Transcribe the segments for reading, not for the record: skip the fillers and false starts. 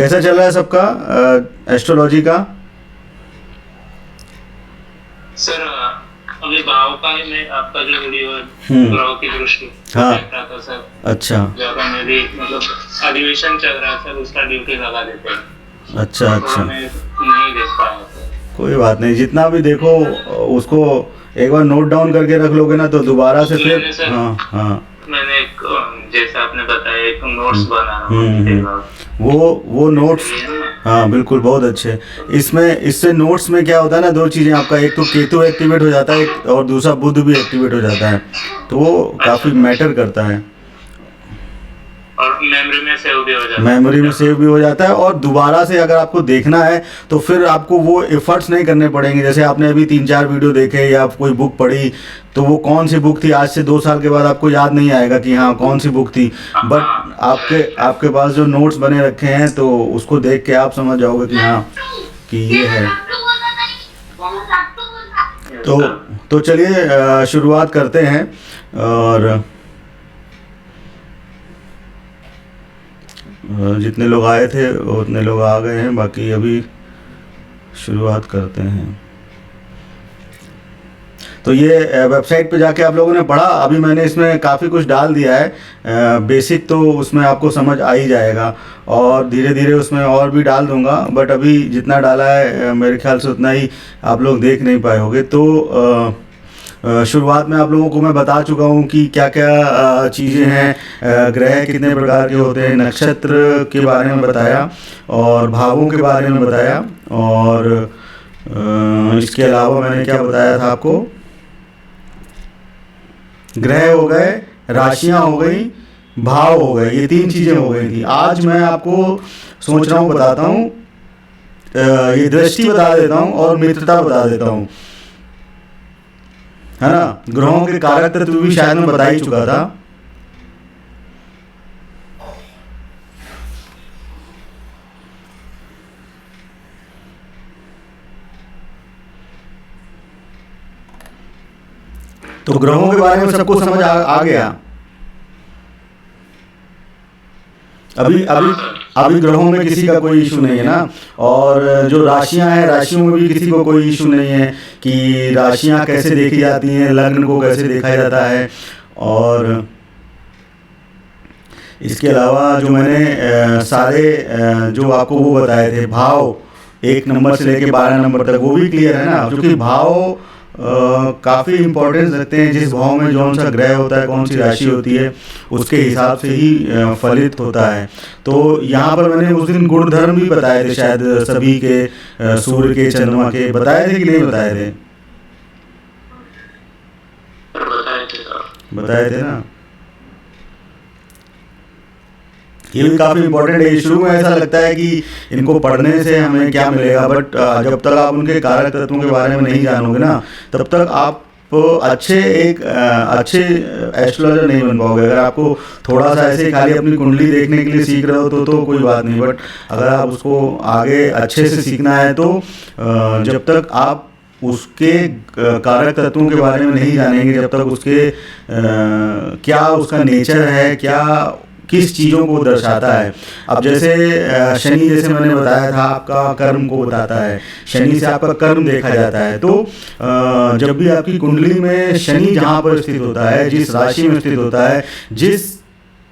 कैसा चल रहा है सबका एस्ट्रोलॉजी का? सर अभी भाव का ही मैं आपका जो वीडियो है ग्रहों की दृष्टि हाँ। देख रहा था सर। अच्छा ज्यादा में भी मतलब अधिवेशन चल रहा है सर, उसका ड्यूटी लगा देते हैं। अच्छा तो अच्छा, मैं नहीं देख पाया सर। कोई बात नहीं, जितना भी देखो उसको एक बार नोट डाउन करके रख लोगे ना तो दोबारा से फिर मैंने सर हाँ हाँ मैंने एक जैसा आपने बताया एक नोट्स बना रहा हूँ हम्म, डिटेल हम्म। वाला। वो नोट्स, सही है ना? हाँ बिल्कुल, बहुत अच्छे। इसमें इससे नोट्स में क्या होता है ना, दो चीज़ें आपका, एक तो केतु एक्टिवेट हो जाता है और दूसरा बुध भी एक्टिवेट हो जाता है, तो वो काफ़ी मैटर करता है। और मेमोरी में सेव भी हो जाता है। मेमोरी में सेव भी हो जाता है, और दोबारा से अगर आपको देखना है तो फिर आपको वो एफर्ट्स नहीं करने पड़ेंगे। जैसे आपने अभी 3-4 वीडियो देखे या कोई बुक पढ़ी, तो वो कौन सी बुक थी आज से 2 साल के बाद आपको याद नहीं आएगा कि हाँ कौन सी बुक थी, बट आपके पास जो नोट्स बने रखे हैं तो उसको देख के आप समझ जाओगे कि हाँ कि ये है। तो चलिए शुरुआत करते हैं। और जितने लोग आए थे उतने लोग आ गए हैं, बाकी अभी शुरुआत करते हैं। तो ये वेबसाइट पे जाके आप लोगों ने पढ़ा, अभी मैंने इसमें काफ़ी कुछ डाल दिया है। बेसिक तो उसमें आपको समझ आ ही जाएगा, और धीरे धीरे उसमें और भी डाल दूंगा, बट अभी जितना डाला है मेरे ख्याल से उतना ही आप लोग देख नहीं पाए होंगे। तो शुरुआत में आप लोगों को मैं बता चुका हूँ कि क्या क्या चीज़ें हैं, ग्रह कितने प्रकार के होते हैं, नक्षत्र के बारे में बताया और भावों के बारे में बताया, और इसके अलावा मैंने क्या बताया था आपको, ग्रह हो गए, राशियाँ हो गई, भाव हो गए, ये 3 चीज़ें हो गई थी। आज मैं आपको सोच रहा हूँ बताता हूँ, ये दृष्टि बता देता हूँ और मित्रता बता देता हूँ, है ना। ग्रहों के कारक तत्व भी शायद मैं बता ही चुका था। तो ग्रहों के बारे में सबको समझ आ गया। अभी ग्रहों में किसी का कोई इशू नहीं है ना, और जो राशियां हैं, राशियों में भी किसी को कोई इशू नहीं है कि राशियां कैसे देखी जाती हैं, लग्न को कैसे देखा जाता है। और इसके अलावा जो मैंने सारे जो आपको वो बताए थे, भाव 1 नंबर से लेके 12 नंबर तक, वो भी क्लियर है ना, क्योंकि भाव काफ़ी इम्पोर्टेंस रखते हैं। जिस भाव में कौन सा ग्रह होता है, कौन सी राशि होती है, उसके हिसाब से ही फलित होता है। तो यहाँ पर मैंने उस दिन गुणधर्म भी बताए थे, शायद सभी के, सूर्य के, चंद्रमा के बताए थे कि नहीं बताए थे? बताए थे ना। ये भी काफ़ी इम्पोर्टेंट है। शुरू में ऐसा लगता है कि इनको पढ़ने से हमें क्या मिलेगा, बट जब तक आप उनके कारक तत्वों के बारे में नहीं जानोगे ना, तब तक आप अच्छे एस्ट्रोलॉजर नहीं बन पाओगे। अगर आपको थोड़ा सा ऐसे खाली अपनी कुंडली देखने के लिए सीख रहे हो तो कोई बात नहीं, बट अगर आप उसको आगे अच्छे से सीखना है तो जब तक आप उसके कारक तत्वों के बारे में नहीं जानेंगे, जब तक उसके क्या उसका नेचर है, क्या किस चीज़ों को दर्शाता है। अब जैसे शनि, जैसे मैंने बताया था, आपका कर्म को बताता है, शनि से आपका कर्म देखा जाता है। तो जब भी आपकी कुंडली में शनि जहाँ पर स्थित होता है, जिस राशि में स्थित होता है, जिस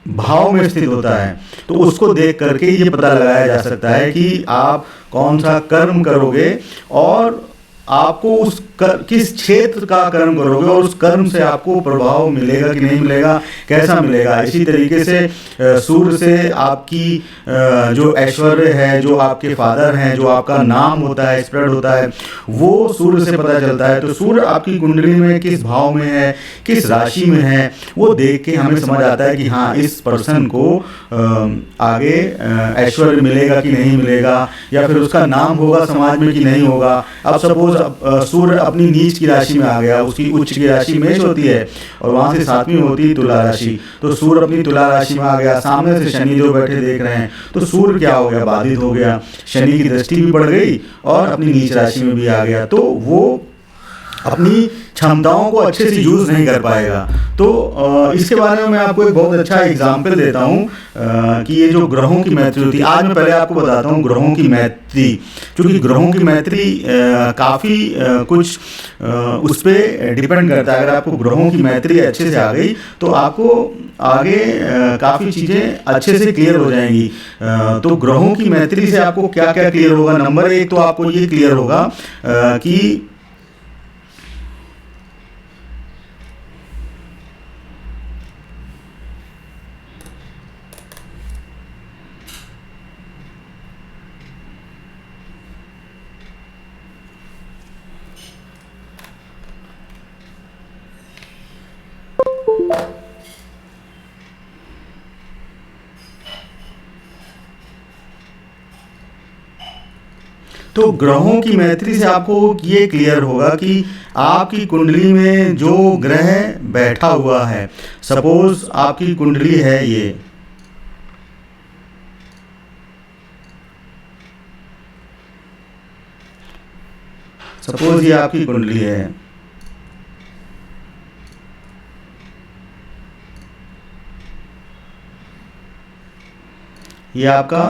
भाव में स्थित होता है, तो उसको देख करके ये पता लगाया जा सकता है कि आप कौन सा कर्म करोगे और आपको किस क्षेत्र का कर्म करोगे और उस कर्म से आपको प्रभाव मिलेगा कि नहीं मिलेगा, कैसा मिलेगा। इसी तरीके से सूर्य से आपकी जो ऐश्वर्य है, जो आपके फादर हैं, जो आपका नाम होता है, स्प्रेड होता है, वो सूर्य से पता चलता है। तो सूर्य आपकी कुंडली में किस भाव में है, किस राशि में है, वो देख के हमें समझ आता है कि हाँ इस पर्सन को आगे ऐश्वर्य मिलेगा कि नहीं मिलेगा, या फिर उसका नाम होगा समाज में कि नहीं होगा। अब सपोज सूर्य अपनी नीच की राशि में आ गया, उसकी उच्च की राशि मेष होती है और वहां से 7वीं होती है तुला राशि, तो सूर्य अपनी तुला राशि में आ गया, सामने से शनि जो बैठे देख रहे हैं, तो सूर्य क्या हो गया, बाधित हो गया, शनि की दृष्टि भी बढ़ गई और अपनी नीच राशि में भी आ गया। तो वो अपनी क्षमताओं को अच्छे से यूज़ नहीं कर पाएगा। तो इसके बारे में मैं आपको एक बहुत अच्छा एग्जाम्पल देता हूँ कि ये जो ग्रहों की मैत्री होती है, आज मैं पहले आपको बताता हूँ ग्रहों की मैत्री। क्योंकि ग्रहों की मैत्री काफ़ी कुछ उस पर डिपेंड करता है। अगर आपको ग्रहों की मैत्री अच्छे से आ गई तो आपको आगे काफ़ी चीज़ें अच्छे से क्लियर हो जाएंगी। तो ग्रहों की मैत्री से आपको क्या क्या क्लियर होगा? नंबर एक तो आपको ये क्लियर होगा कि तो ग्रहों की मैत्री से आपको ये क्लियर होगा कि आपकी कुंडली में जो ग्रह बैठा हुआ है, सपोज आपकी कुंडली है ये, सपोज ये आपकी कुंडली है, ये आपका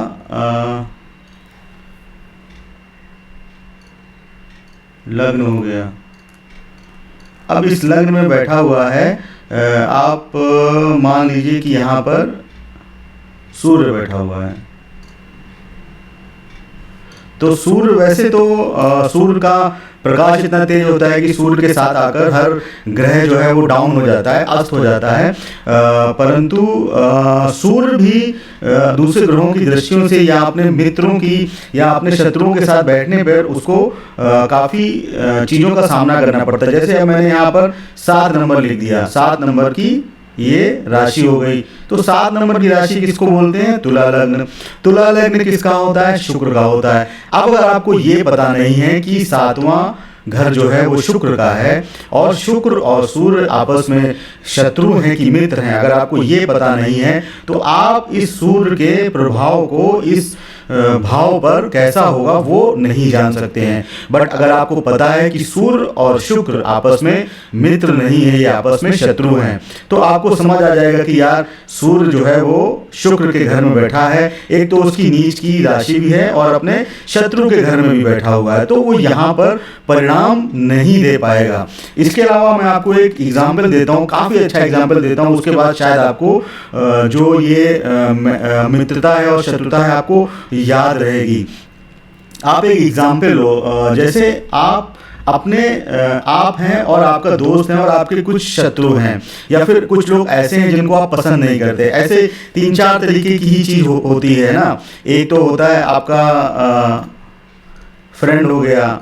लग्न हो गया। अब इस लग्न में बैठा हुआ है, आप मान लीजिए कि यहाँ पर सूर्य बैठा हुआ है। तो सूर्य वैसे तो सूर्य का प्रकाश इतना तेज होता है कि सूर्य के साथ आकर हर ग्रह जो है वो डाउन हो जाता है, अस्त हो जाता है। परंतु सूर्य भी दूसरे ग्रहों की दृष्टियों से या अपने मित्रों की या अपने शत्रुओं के साथ बैठने पर उसको काफ़ी चीज़ों का सामना करना पड़ता है। जैसे मैंने यहाँ पर 7 नंबर लिख दिया, 7 नंबर की ये राशि हो गई। तो 7 नंबर की राशि किसको बोलते हैं? तुला लग्न। तुला लग्न किसका होता है? शुक्र का होता है। अब अगर आपको ये पता नहीं है कि 7वां घर जो है वो शुक्र का है और शुक्र और सूर्य आपस में शत्रु हैं कि मित्र हैं, अगर आपको ये पता नहीं है तो आप इस सूर्य के प्रभाव को इस भाव पर कैसा होगा वो नहीं जान सकते हैं। बट अगर आपको पता है कि सूर्य और शुक्र आपस में मित्र नहीं है, ये आपस में शत्रु हैं, तो आपको समझ आ जाएगा कि यार सूर्य जो है वो शुक्र के घर में बैठा है, एक तो उसकी नीच की राशि भी है और अपने शत्रु के घर में भी बैठा हुआ है, तो वो यहाँ पर परिणाम नहीं दे पाएगा। इसके अलावा मैं आपको एक एग्जाम्पल देता हूँ, काफ़ी अच्छा एग्जाम्पल देता हूँ, उसके बाद शायद आपको जो ये मित्रता है और शत्रुता है आपको याद रहेगी। आप एक एग्जाम्पल लो, जैसे आप अपने आप हैं और आपका दोस्त है और आपके कुछ शत्रु हैं या फिर कुछ लोग ऐसे हैं जिनको आप पसंद नहीं करते। ऐसे 3-4 तरीके की ही चीज़ होती है ना। एक तो होता है आपका फ्रेंड हो गया,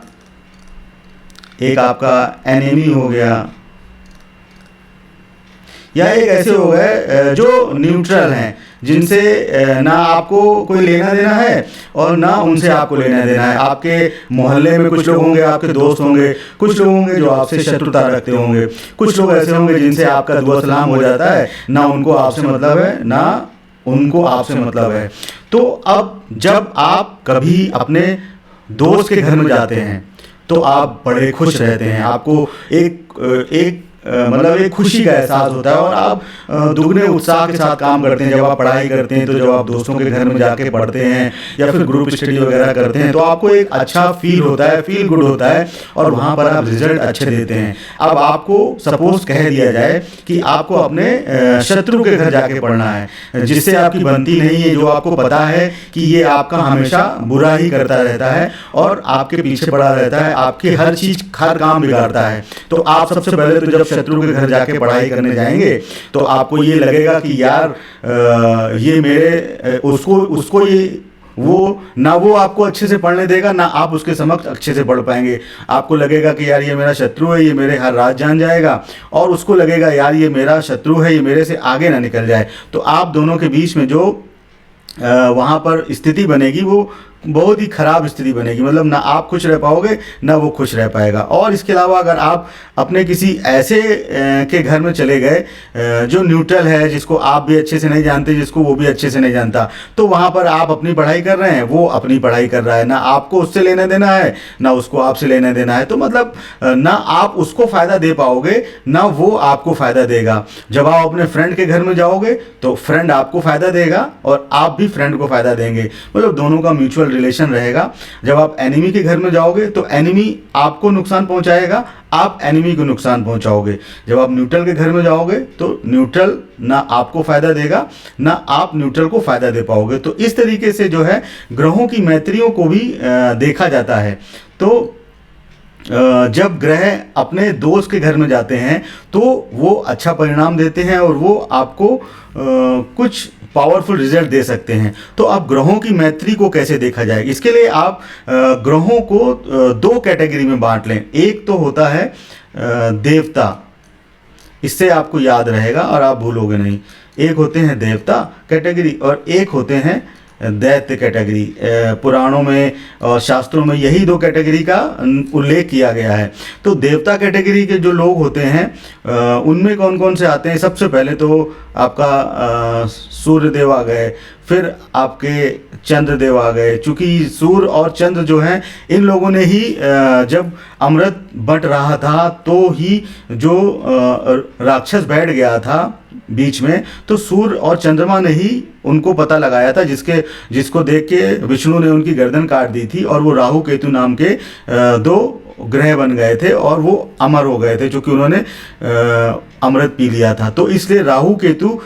एक आपका एनिमी हो गया, या एक ऐसे हो गए जो न्यूट्रल हैं, जिनसे ना आपको कोई लेना देना है और ना उनसे आपको लेना देना है। आपके मोहल्ले में कुछ लोग होंगे, आपके दोस्त होंगे, कुछ लोग होंगे जो आपसे शत्रुता रखते होंगे, कुछ लोग ऐसे होंगे जिनसे आपका दुआ सलाम हो जाता है, ना उनको आपसे मतलब है ना उनको आपसे मतलब है। तो अब जब आप कभी अपने दोस्त के घर में जाते हैं तो आप बड़े खुश रहते हैं, आपको एक मतलब एक खुशी का एहसास होता है और आप दुगने उत्साह के साथ काम करते हैं। जब आप पढ़ाई करते हैं तो जब आप दोस्तों के घर में जाके पढ़ते हैं या फिर ग्रुप स्टडी वगैरह करते हैं तो आपको एक अच्छा फील होता है, फील गुड होता है और वहाँ पर आप रिजल्ट अच्छे देते हैं। अब आपको सपोज कह दिया जाए कि आपको अपने शत्रु के घर जाके पढ़ना है, जिससे आपकी बनती नहीं है, जो आपको पता है कि ये आपका हमेशा बुरा ही करता रहता है और आपके पीछे पड़ा रहता है, आपके हर चीज़ हर काम बिगाड़ता है। तो आप सबसे पहले तो जब शत्रु के घर जाके पढ़ाई करने जाएंगे तो आपको ये लगेगा कि यार ये मेरे उसको ये वो आपको अच्छे से पढ़ने देगा, ना आप उसके समक्ष अच्छे से पढ़ पाएंगे। आपको लगेगा कि यार ये मेरा शत्रु है, ये मेरे हर राज जान जाएगा, और उसको लगेगा यार ये मेरा शत्रु है, ये मेरे से आगे ना निकल जाए। तो आप दोनों के बीच में जो वहाँ पर स्थिति बनेगी वो बहुत ही खराब स्थिति बनेगी, मतलब ना आप खुश रह पाओगे ना वो खुश रह पाएगा। और इसके अलावा अगर आप अपने किसी ऐसे के घर में चले गए जो न्यूट्रल है, जिसको आप भी अच्छे से नहीं जानते, जिसको वो भी अच्छे से नहीं जानता, तो वहाँ पर आप अपनी पढ़ाई कर रहे हैं, वो अपनी पढ़ाई कर रहा है, ना आपको उससे लेने देना है ना उसको आपसे लेने देना है, तो मतलब ना आप उसको फ़ायदा दे पाओगे ना वो आपको फ़ायदा देगा। जब आप अपने फ्रेंड के घर में जाओगे तो फ्रेंड आपको फ़ायदा देगा और आप भी फ्रेंड को फ़ायदा देंगे, मतलब दोनों का म्यूचुअल रिलेशन रहेगा। जब आप एनिमी के घर में जाओगे तो एनिमी आपको नुकसान पहुंचाएगा, आप एनिमी को नुकसान पहुंचाओगे। जब आप न्यूट्रल के घर में जाओगे तो न्यूट्रल ना आपको फ़ायदा देगा ना आप न्यूट्रल को फ़ायदा दे पाओगे। तो इस तरीके से जो है ग्रहों की मैत्रियों को भी देखा जाता है। तो जब ग्रह अपने दोस्त के घर में जाते हैं तो वो अच्छा परिणाम देते हैं और वो आपको कुछ पावरफुल रिजल्ट दे सकते हैं। तो अब ग्रहों की मैत्री को कैसे देखा जाए, इसके लिए आप ग्रहों को दो कैटेगरी में बांट लें। एक तो होता है देवता, इससे आपको याद रहेगा और आप भूलोगे नहीं। एक होते हैं देवता कैटेगरी और एक होते हैं दैत्य कैटेगरी। पुराणों में और शास्त्रों में यही दो कैटेगरी का उल्लेख किया गया है। तो देवता कैटेगरी के जो लोग होते हैं उनमें कौन कौन से आते हैं? सबसे पहले तो आपका सूर्य देव आ गए, फिर आपके चंद्र देव आ गए। चूँकि सूर्य और चंद्र जो हैं, इन लोगों ने ही जब अमृत बंट रहा था तो ही जो राक्षस बैठ गया था बीच में, तो सूर्य और चंद्रमा ने ही उनको पता लगाया था, जिसको देख के विष्णु ने उनकी गर्दन काट दी थी और वो राहु केतु नाम के दो ग्रह बन गए थे और वो अमर हो गए थे, क्योंकि उन्होंने अमृत पी लिया था। तो इसलिए राहु केतु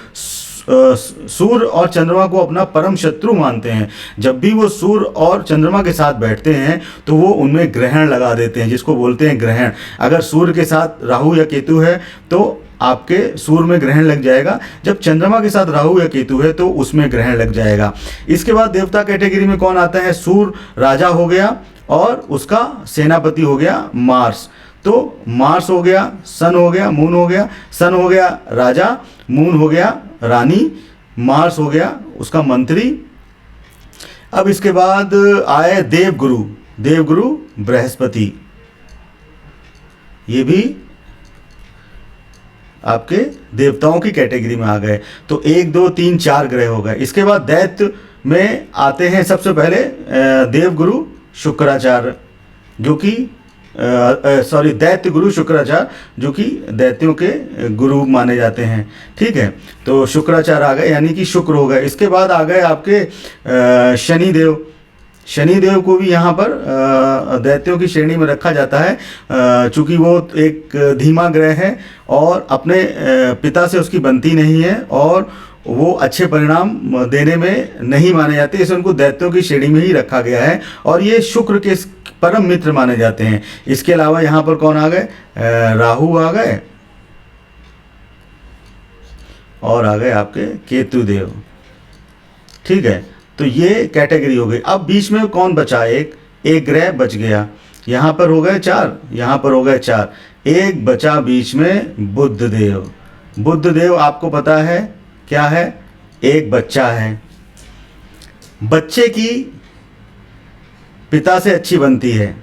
सूर्य और चंद्रमा को अपना परम शत्रु मानते हैं। जब भी वो सूर्य और चंद्रमा के साथ बैठते हैं तो वो उनमें ग्रहण लगा देते हैं, जिसको बोलते हैं ग्रहण। अगर सूर्य के साथ राहु या केतु है तो आपके सूर्य में ग्रहण लग जाएगा, जब चंद्रमा के साथ राहु या केतु है तो उसमें ग्रहण लग जाएगा। इसके बाद देवता कैटेगरी में कौन आता है? सूर्य राजा हो गया और उसका सेनापति हो गया मार्स। तो मार्स हो गया, सन हो गया, मून हो गया। सन हो गया राजा, मून हो गया रानी, मार्स हो गया उसका मंत्री। अब इसके बाद आए देवगुरु। देवगुरु बृहस्पति, ये भी आपके देवताओं की कैटेगरी में आ गए। तो 1 2 3 4 ग्रह हो गए। इसके बाद दैत्य में आते हैं सबसे पहले देवगुरु शुक्राचार्य, जो कि दैत्य गुरु शुक्राचार्य, जो कि दैत्यों के गुरु माने जाते हैं। ठीक है, तो शुक्राचार्य आ गए, यानी कि शुक्र हो गए। इसके बाद आ गए आपके शनिदेव। शनिदेव को भी यहाँ पर दैत्यों की श्रेणी में रखा जाता है, चूँकि वो एक धीमा ग्रह है और अपने पिता से उसकी बनती नहीं है और वो अच्छे परिणाम देने में नहीं माने जाते, इसलिए उनको दैत्यों की श्रेणी में ही रखा गया है और ये शुक्र के परम मित्र माने जाते हैं। इसके अलावा यहाँ पर कौन आ गए? राहु आ गए और आ गए आपके केतु देव। ठीक है, तो ये कैटेगरी हो गई। अब बीच में कौन बचा? एक ग्रह बच गया। यहाँ पर हो गए 4, यहाँ पर हो गए 4, एक बचा बीच में बुध देव। बुध देव आपको पता है क्या है? एक बच्चा है। बच्चे की पिता से अच्छी बनती है,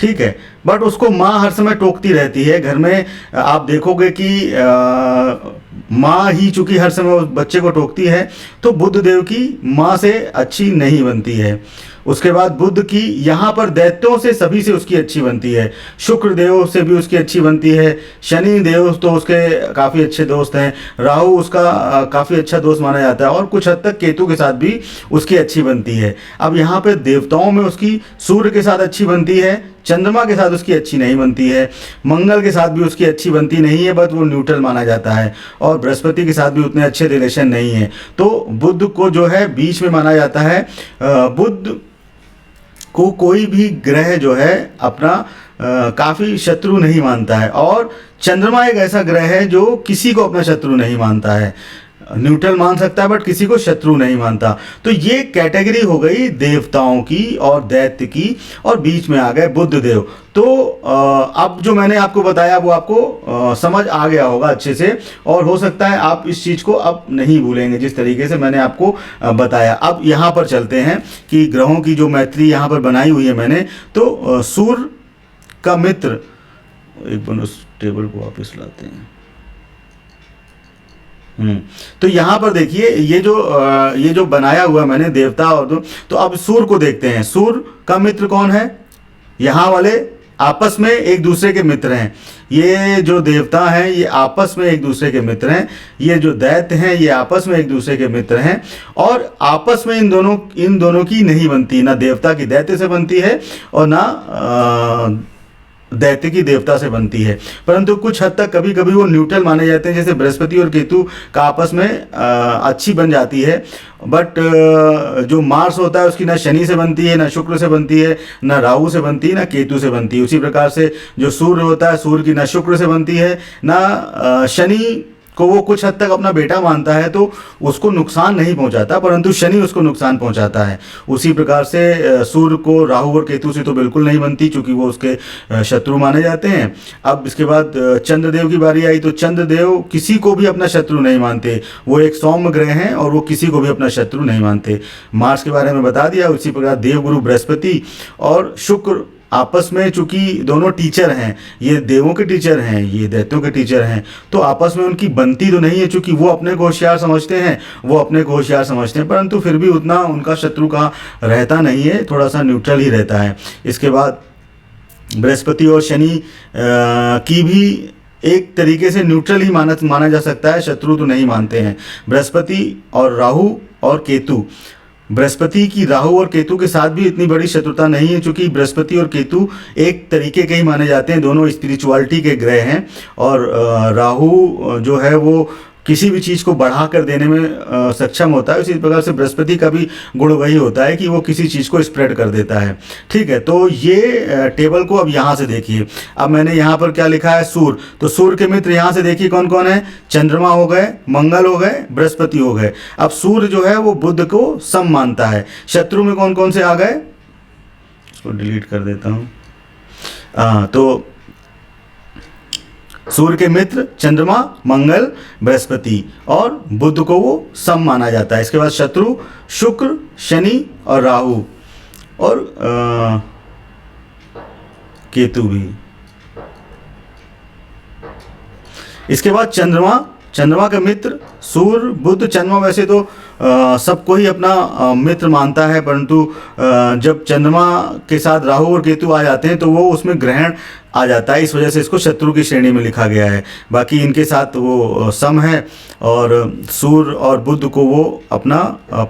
ठीक है, बट उसको माँ हर समय टोकती रहती है। घर में आप देखोगे कि माँ ही चूंकि हर समय उस बच्चे को टोकती है, तो बुध देव की माँ से अच्छी नहीं बनती है। उसके बाद बुध की यहाँ पर दैत्यों से सभी से उसकी अच्छी बनती है। शुक्र देव से भी उसकी अच्छी बनती है। शनि देव तो उसके काफ़ी अच्छे दोस्त हैं। राहु उसका काफ़ी अच्छा दोस्त माना जाता है और कुछ हद तक केतु के साथ भी उसकी अच्छी बनती है। अब यहाँ पे देवताओं में उसकी सूर्य के साथ अच्छी बनती है, चंद्रमा के साथ उसकी अच्छी नहीं बनती है, मंगल के साथ भी उसकी अच्छी बनती नहीं है, बट वो न्यूट्रल माना जाता है, और बृहस्पति के साथ भी उतने अच्छे रिलेशन नहीं है। तो बुध को जो है बीच में माना जाता है। बुध को कोई भी ग्रह जो है अपना काफ़ी शत्रु नहीं मानता है, और चंद्रमा एक ऐसा ग्रह है जो किसी को अपना शत्रु नहीं मानता है। न्यूट्रल मान सकता है बट किसी को शत्रु नहीं मानता। तो ये कैटेगरी हो गई देवताओं की और दैत्य की, और बीच में आ गए बुद्ध देव। तो अब जो मैंने आपको बताया वो आपको समझ आ गया होगा अच्छे से, और हो सकता है आप इस चीज़ को अब नहीं भूलेंगे जिस तरीके से मैंने आपको बताया। अब यहाँ पर चलते हैं कि ग्रहों की जो मैत्री यहाँ पर बनाई हुई है मैंने, तो सूर्य का मित्र, एक बार उस टेबल को वापस लाते हैं। तो यहाँ पर देखिए ये जो बनाया हुआ मैंने देवता और तो अब सूर्य को देखते हैं। सूर्य का मित्र कौन है? यहाँ वाले आपस में एक दूसरे के मित्र हैं। ये जो देवता हैं ये आपस में एक दूसरे के मित्र हैं, ये जो दैत्य हैं ये आपस में एक दूसरे के मित्र हैं, और आपस में इन दोनों की नहीं बनती, ना देवता की दैत्य से बनती है और ना दैत्य की देवता से बनती है। परंतु कुछ हद तक कभी कभी वो न्यूट्रल माने जाते हैं, जैसे बृहस्पति और केतु का आपस में अच्छी बन जाती है, बट जो मार्स होता है उसकी ना शनि से बनती है, ना शुक्र से बनती है, ना राहु से बनती है, ना केतु से बनती है। उसी प्रकार से जो सूर्य होता है, सूर्य की ना शुक्र से बनती है ना शनि को वो कुछ हद तक अपना बेटा मानता है तो उसको नुकसान नहीं पहुंचाता, परंतु शनि उसको नुकसान पहुंचाता है। उसी प्रकार से सूर्य को राहु और केतु से तो बिल्कुल नहीं बनती, चूंकि वो उसके शत्रु माने जाते हैं। अब इसके बाद चंद्रदेव की बारी आई, तो चंद्रदेव किसी को भी अपना शत्रु नहीं मानते, वो एक सौम्य ग्रह हैं और वो किसी को भी अपना शत्रु नहीं मानते। मार्स के बारे में बता दिया। उसी प्रकार देवगुरु बृहस्पति और शुक्र आपस में, चूंकि दोनों टीचर हैं, ये देवों के टीचर हैं, ये दैत्यों के टीचर हैं, तो आपस में उनकी बनती तो नहीं है, चूंकि वो अपने को होशियार समझते हैं, परंतु फिर भी उतना उनका शत्रु का रहता नहीं है, थोड़ा सा न्यूट्रल ही रहता है। इसके बाद बृहस्पति और शनि की भी एक तरीके से न्यूट्रल ही माना जा सकता है, शत्रु तो नहीं मानते हैं। बृहस्पति और राहु और केतु, बृहस्पति की राहु और केतु के साथ भी इतनी बड़ी शत्रुता नहीं है, क्योंकि बृहस्पति और केतु एक तरीके के ही माने जाते हैं, दोनों स्पिरिचुअलिटी के ग्रह हैं। और राहु जो है वो किसी भी चीज़ को बढ़ा कर देने में सक्षम होता है। उसी प्रकार से बृहस्पति का भी गुण वही होता है कि वो किसी चीज़ को स्प्रेड कर देता है। ठीक है, तो ये टेबल को अब यहाँ से देखिए। अब मैंने यहाँ पर क्या लिखा है? सूर्य। तो सूर्य के मित्र यहाँ से देखिए कौन कौन है? चंद्रमा हो गए, मंगल हो गए, बृहस्पति हो गए। अब सूर्य जो है वो बुध को सम मानता है। शत्रु में कौन कौन से आ गए? इसको डिलीट कर देता हूँ। तो सूर्य के मित्र चंद्रमा, मंगल, बृहस्पति, और बुध को वो सम माना जाता है। इसके बाद शत्रु शुक्र, शनि और राहु और केतु भी। इसके बाद चंद्रमा का मित्र सूर्य, बुध, चंद्रमा वैसे तो सबको ही अपना मित्र मानता है, परंतु जब चंद्रमा के साथ राहु और केतु आ जाते हैं तो वो उसमें ग्रहण आ जाता है, इस वजह से इसको शत्रु की श्रेणी में लिखा गया है। बाकी इनके साथ वो सम है, और सूर्य और बुध को वो अपना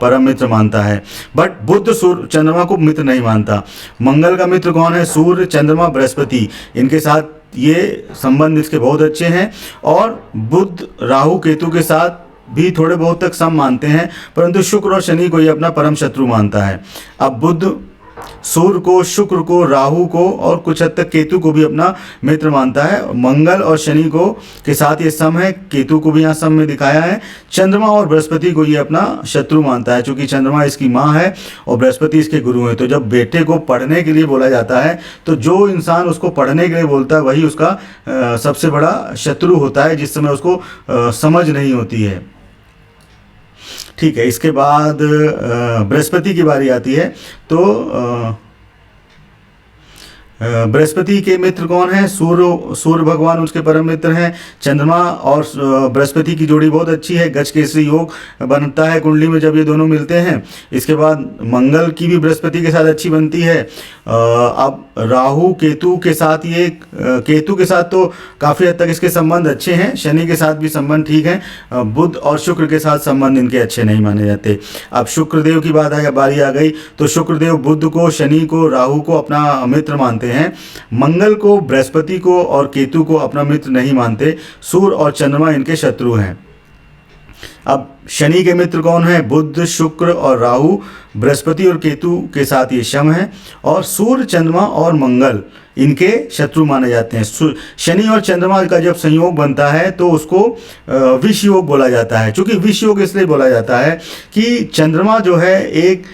परम मित्र मानता है। बट बुध सूर्य चंद्रमा को मित्र नहीं मानता। मंगल का मित्र कौन है? सूर्य, चंद्रमा, बृहस्पति, इनके साथ ये संबंध इसके बहुत अच्छे हैं। और बुध राहु केतु के साथ भी थोड़े बहुत तक सम मानते हैं, परंतु शुक्र और शनि को ये अपना परम शत्रु मानता है। अब बुध सूर्य को, शुक्र को, राहु को और कुछ हद तक केतु को भी अपना मित्र मानता है। मंगल और शनि को के साथ ये सम है, केतु को भी यहाँ सम में दिखाया है। चंद्रमा और बृहस्पति को ये अपना शत्रु मानता है, क्योंकि चंद्रमा इसकी माँ है और बृहस्पति इसके गुरु हैं। तो जब बेटे को पढ़ने के लिए बोला जाता है तो जो इंसान उसको पढ़ने के लिए बोलता है वही उसका सबसे बड़ा शत्रु होता है, जिस समय उसको समझ नहीं होती है। ठीक है, इसके बाद बृहस्पति की बारी आती है। तो बृहस्पति के मित्र कौन है? सूर्य भगवान उसके परम मित्र हैं। चंद्रमा और बृहस्पति की जोड़ी बहुत अच्छी है, गज केसरी योग बनता है कुंडली में जब ये दोनों मिलते हैं। इसके बाद मंगल की भी बृहस्पति के साथ अच्छी बनती है। अब राहु केतु के साथ ये केतु के साथ तो काफ़ी हद तक इसके संबंध अच्छे हैं, शनि के साथ भी संबंध ठीक है। बुध और शुक्र के साथ संबंध इनके अच्छे नहीं माने जाते। अब शुक्रदेव की बारी आ गई, तो शुक्रदेव बुध को, शनि को, राहु को अपना मित्र मानते हैं। मंगल को, बृहस्पति को और केतु को अपना मित्र नहीं मानते। सूर्य और चंद्रमा इनके शत्रु हैं। अब शनि के मित्र कौन है? बुध, शुक्र और राहु। बृहस्पति और केतु के साथ ये शम है। और सूर्य, चंद्रमा और मंगल इनके शत्रु माने जाते हैं। शनि और चंद्रमा का जब संयोग बनता है तो उसको विष योग बोला जाता है। चूँकि विष योग इसलिए बोला जाता है कि चंद्रमा जो है एक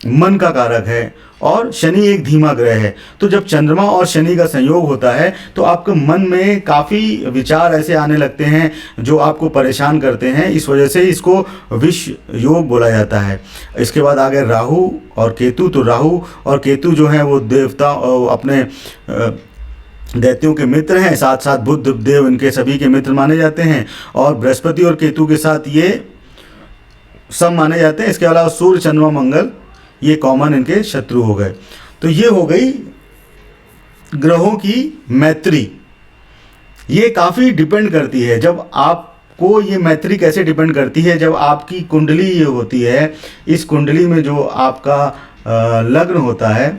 मन का कारक है और शनि एक धीमा ग्रह है। तो जब चंद्रमा और शनि का संयोग होता है तो आपके मन में काफ़ी विचार ऐसे आने लगते हैं जो आपको परेशान करते हैं। इस वजह से इसको विष योग बोला जाता है। इसके बाद आ गए राहु और केतु। तो राहु और केतु जो हैं वो देवता अपने दैत्यों के मित्र हैं। साथ साथ बुध देव इनके सभी के मित्र माने जाते हैं। और बृहस्पति और केतु के साथ ये सब माने जाते हैं। इसके अलावा सूर्य, चंद्रमा, मंगल ये कॉमन इनके शत्रु हो गए। तो ये हो गई ग्रहों की मैत्री। ये काफ़ी डिपेंड करती है, जब आपको ये मैत्री कैसे डिपेंड करती है, जब आपकी कुंडली ये होती है, इस कुंडली में जो आपका लग्न होता है,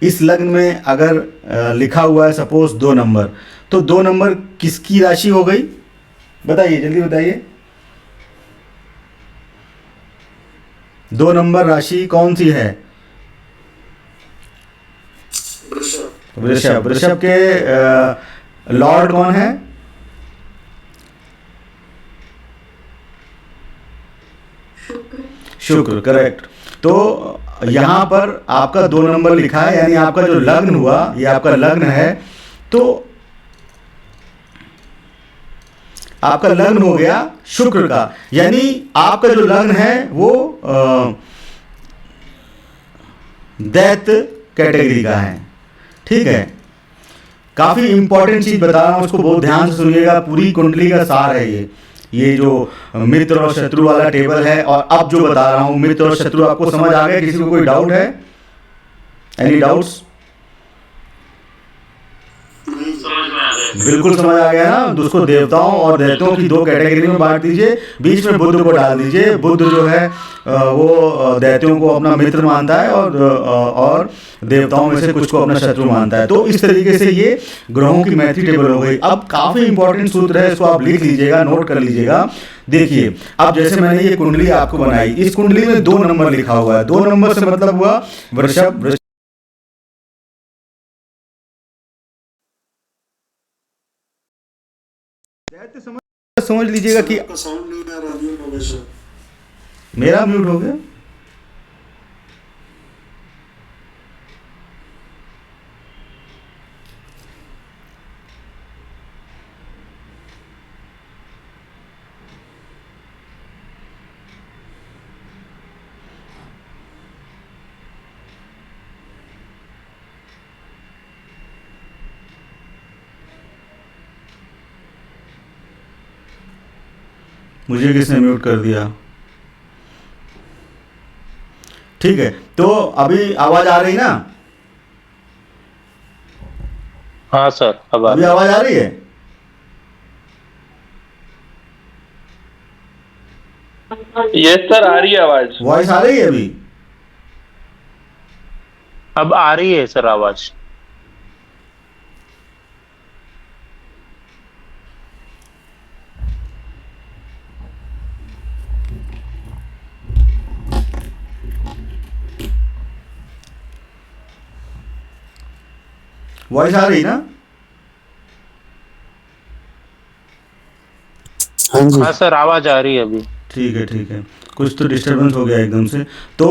इस लग्न में अगर लिखा हुआ है सपोज 2 नंबर, तो 2 नंबर किसकी राशि हो गई? बताइए, जल्दी बताइए। 2 नंबर राशि कौन सी है? वृषभ। वृषभ के लॉर्ड कौन है? शुक्र। करेक्ट। तो यहाँ पर आपका 2 नंबर लिखा है, यानी आपका जो लग्न हुआ ये आपका लग्न है। तो आपका लग्न हो गया शुक्र का, यानी आपका जो लग्न है वो दैत्य कैटेगरी का है। ठीक है, काफ़ी इंपॉर्टेंट चीज़ बता रहा हूँ, उसको बहुत ध्यान से सुनिएगा। पूरी कुंडली का सार है ये जो मित्र और शत्रु वाला टेबल है। और अब जो बता रहा हूँ मित्र और शत्रु, आपको समझ आ गया? किसी को कोई डाउट है? Any doubts? बिल्कुल समझ आ गया ना। तो उसको देवताओं और दैत्यों की 2 कैटेगरी में बांट दीजिए। बीच में बुध को डाल दीजिए। बुध जो है वो दैत्यों को अपना मित्र मानता है और देवताओं में से कुछ को अपना शत्रु मानता है। तो इस तरीके से ये ग्रहों की मैत्री टेबल हो गई। अब काफ़ी इंपॉर्टेंट सूत्र है, इसको आप लिख लीजिएगा, नोट कर लीजिएगा। देखिए, अब जैसे मैंने ये कुंडली आपको बनाई, इस कुंडली में 2 नंबर लिखा हुआ है। 2 नंबर से मतलब हुआ वृषभ। समझ लीजिएगा कि साउंड नहीं आ रहा, मेरा म्यूट हो गया। मुझे किसने म्यूट कर दिया? ठीक है, तो अभी आवाज आ रही ना? हाँ सर, अभी आवाज आ रही है? यस सर, आ रही है आवाज। वॉइस आ रही है अभी? अब आ रही है सर आवाज। वॉइस आ रही ना? हाँ सर, आवाज आ रही है अभी। ठीक है, ठीक है। कुछ तो डिस्टरबेंस हो गया एकदम से। तो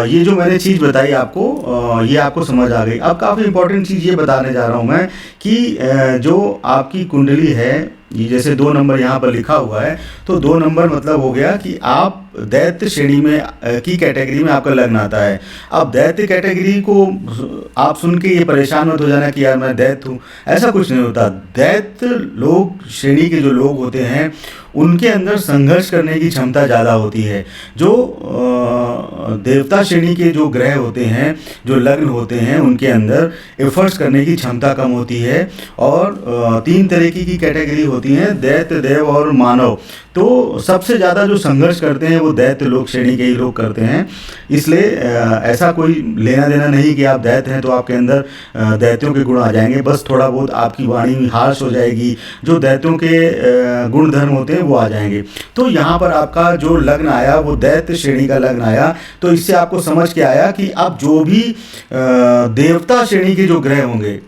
ये जो मैंने चीज़ बताई आपको, ये आपको समझ आ गई। अब काफ़ी इंपॉर्टेंट चीज़ ये बताने जा रहा हूँ मैं कि जो आपकी कुंडली है, ये जैसे 2 नंबर यहाँ पर लिखा हुआ है, तो 2 नंबर मतलब हो गया कि आप दैत्य श्रेणी में की कैटेगरी में आपका लग्न आता है। अब दैत्य कैटेगरी को आप सुन के ये परेशान मत हो जाना कि यार मैं दैत्य हूँ, ऐसा कुछ नहीं होता। दैत्य लोग श्रेणी के जो लोग होते हैं उनके अंदर संघर्ष करने की क्षमता ज़्यादा होती है। जो देवता श्रेणी के जो ग्रह होते हैं, जो लग्न होते हैं, उनके अंदर एफर्ट्स करने की क्षमता कम होती है। और 3 तरीके की कैटेगरी होती हैं, दैत्य, देव और मानव। तो सबसे ज़्यादा जो संघर्ष करते हैं वो दैत्य लोग श्रेणी के ही लोग करते हैं। इसलिए ऐसा कोई लेना देना नहीं कि आप दैत्य हैं तो आपके अंदर दैत्यों के गुण आ जाएंगे, बस थोड़ा बहुत आपकी वाणी हार्श हो जाएगी, जो दैत्यों के गुण धर्म होते हैं वो आ जाएंगे। तो यहाँ पर आपका जो लग्न आया वो दैत्य श्रेणी का लग्न आया, तो इससे आपको समझ के आया कि अब जो भी देवता श्रेणी के जो ग्रह होंगे,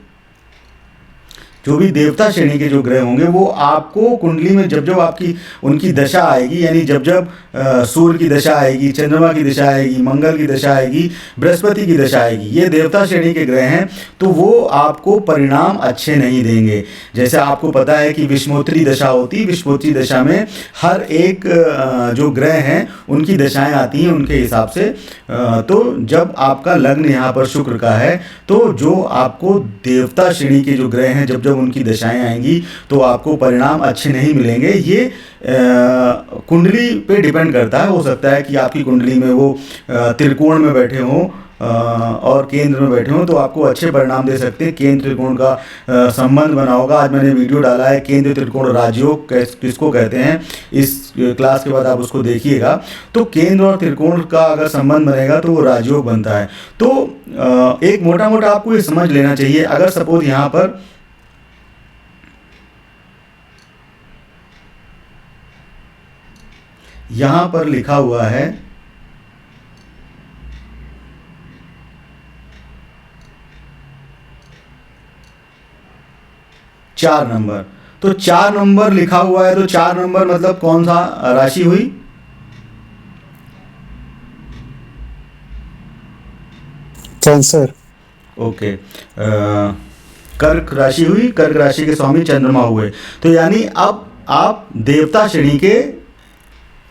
जो भी देवता श्रेणी के जो ग्रह होंगे वो आपको कुंडली में जब जब आपकी उनकी दशा आएगी, यानी जब जब सूर्य की दशा आएगी, चंद्रमा की दशा आएगी, मंगल की दशा आएगी, बृहस्पति की दशा आएगी, ये देवता श्रेणी के ग्रह हैं, तो वो आपको परिणाम अच्छे नहीं देंगे। जैसे आपको पता है कि विषमोत्री दशा होती है, विषमोत्री दशा में हर एक जो ग्रह हैं उनकी दशाएं आती हैं उनके हिसाब से। तो जब आपका लग्न यहाँ पर शुक्र का है तो जो आपको देवता श्रेणी के जो ग्रह हैं जब जब उनकी दशाएं आएंगी तो आपको परिणाम अच्छे नहीं मिलेंगे। ये कुंडली पे डिपेंड करता है। हो सकता है कि आपकी कुंडली में वो त्रिकोण में बैठे हों और केंद्र में बैठे हों तो आपको अच्छे परिणाम दे सकते हैं। केंद्र त्रिकोण का संबंध बना होगा। आज मैंने वीडियो डाला है केंद्र त्रिकोण राजयोग किसको कहते हैं, इस क्लास के बाद आप उसको देखिएगा। तो केंद्र और त्रिकोण का अगर संबंध बनेगा तो वो राजयोग बनता है। तो एक मोटा मोटा आपको ये समझ लेना चाहिए। अगर सपोज यहाँ पर लिखा हुआ है 4 नंबर, तो 4 नंबर लिखा हुआ है, तो 4 नंबर मतलब कौन सा राशि हुई? कैंसर। ओके, कर्क राशि हुई। कर्क राशि के स्वामी चंद्रमा हुए, तो यानी अब आप देवता श्रेणी के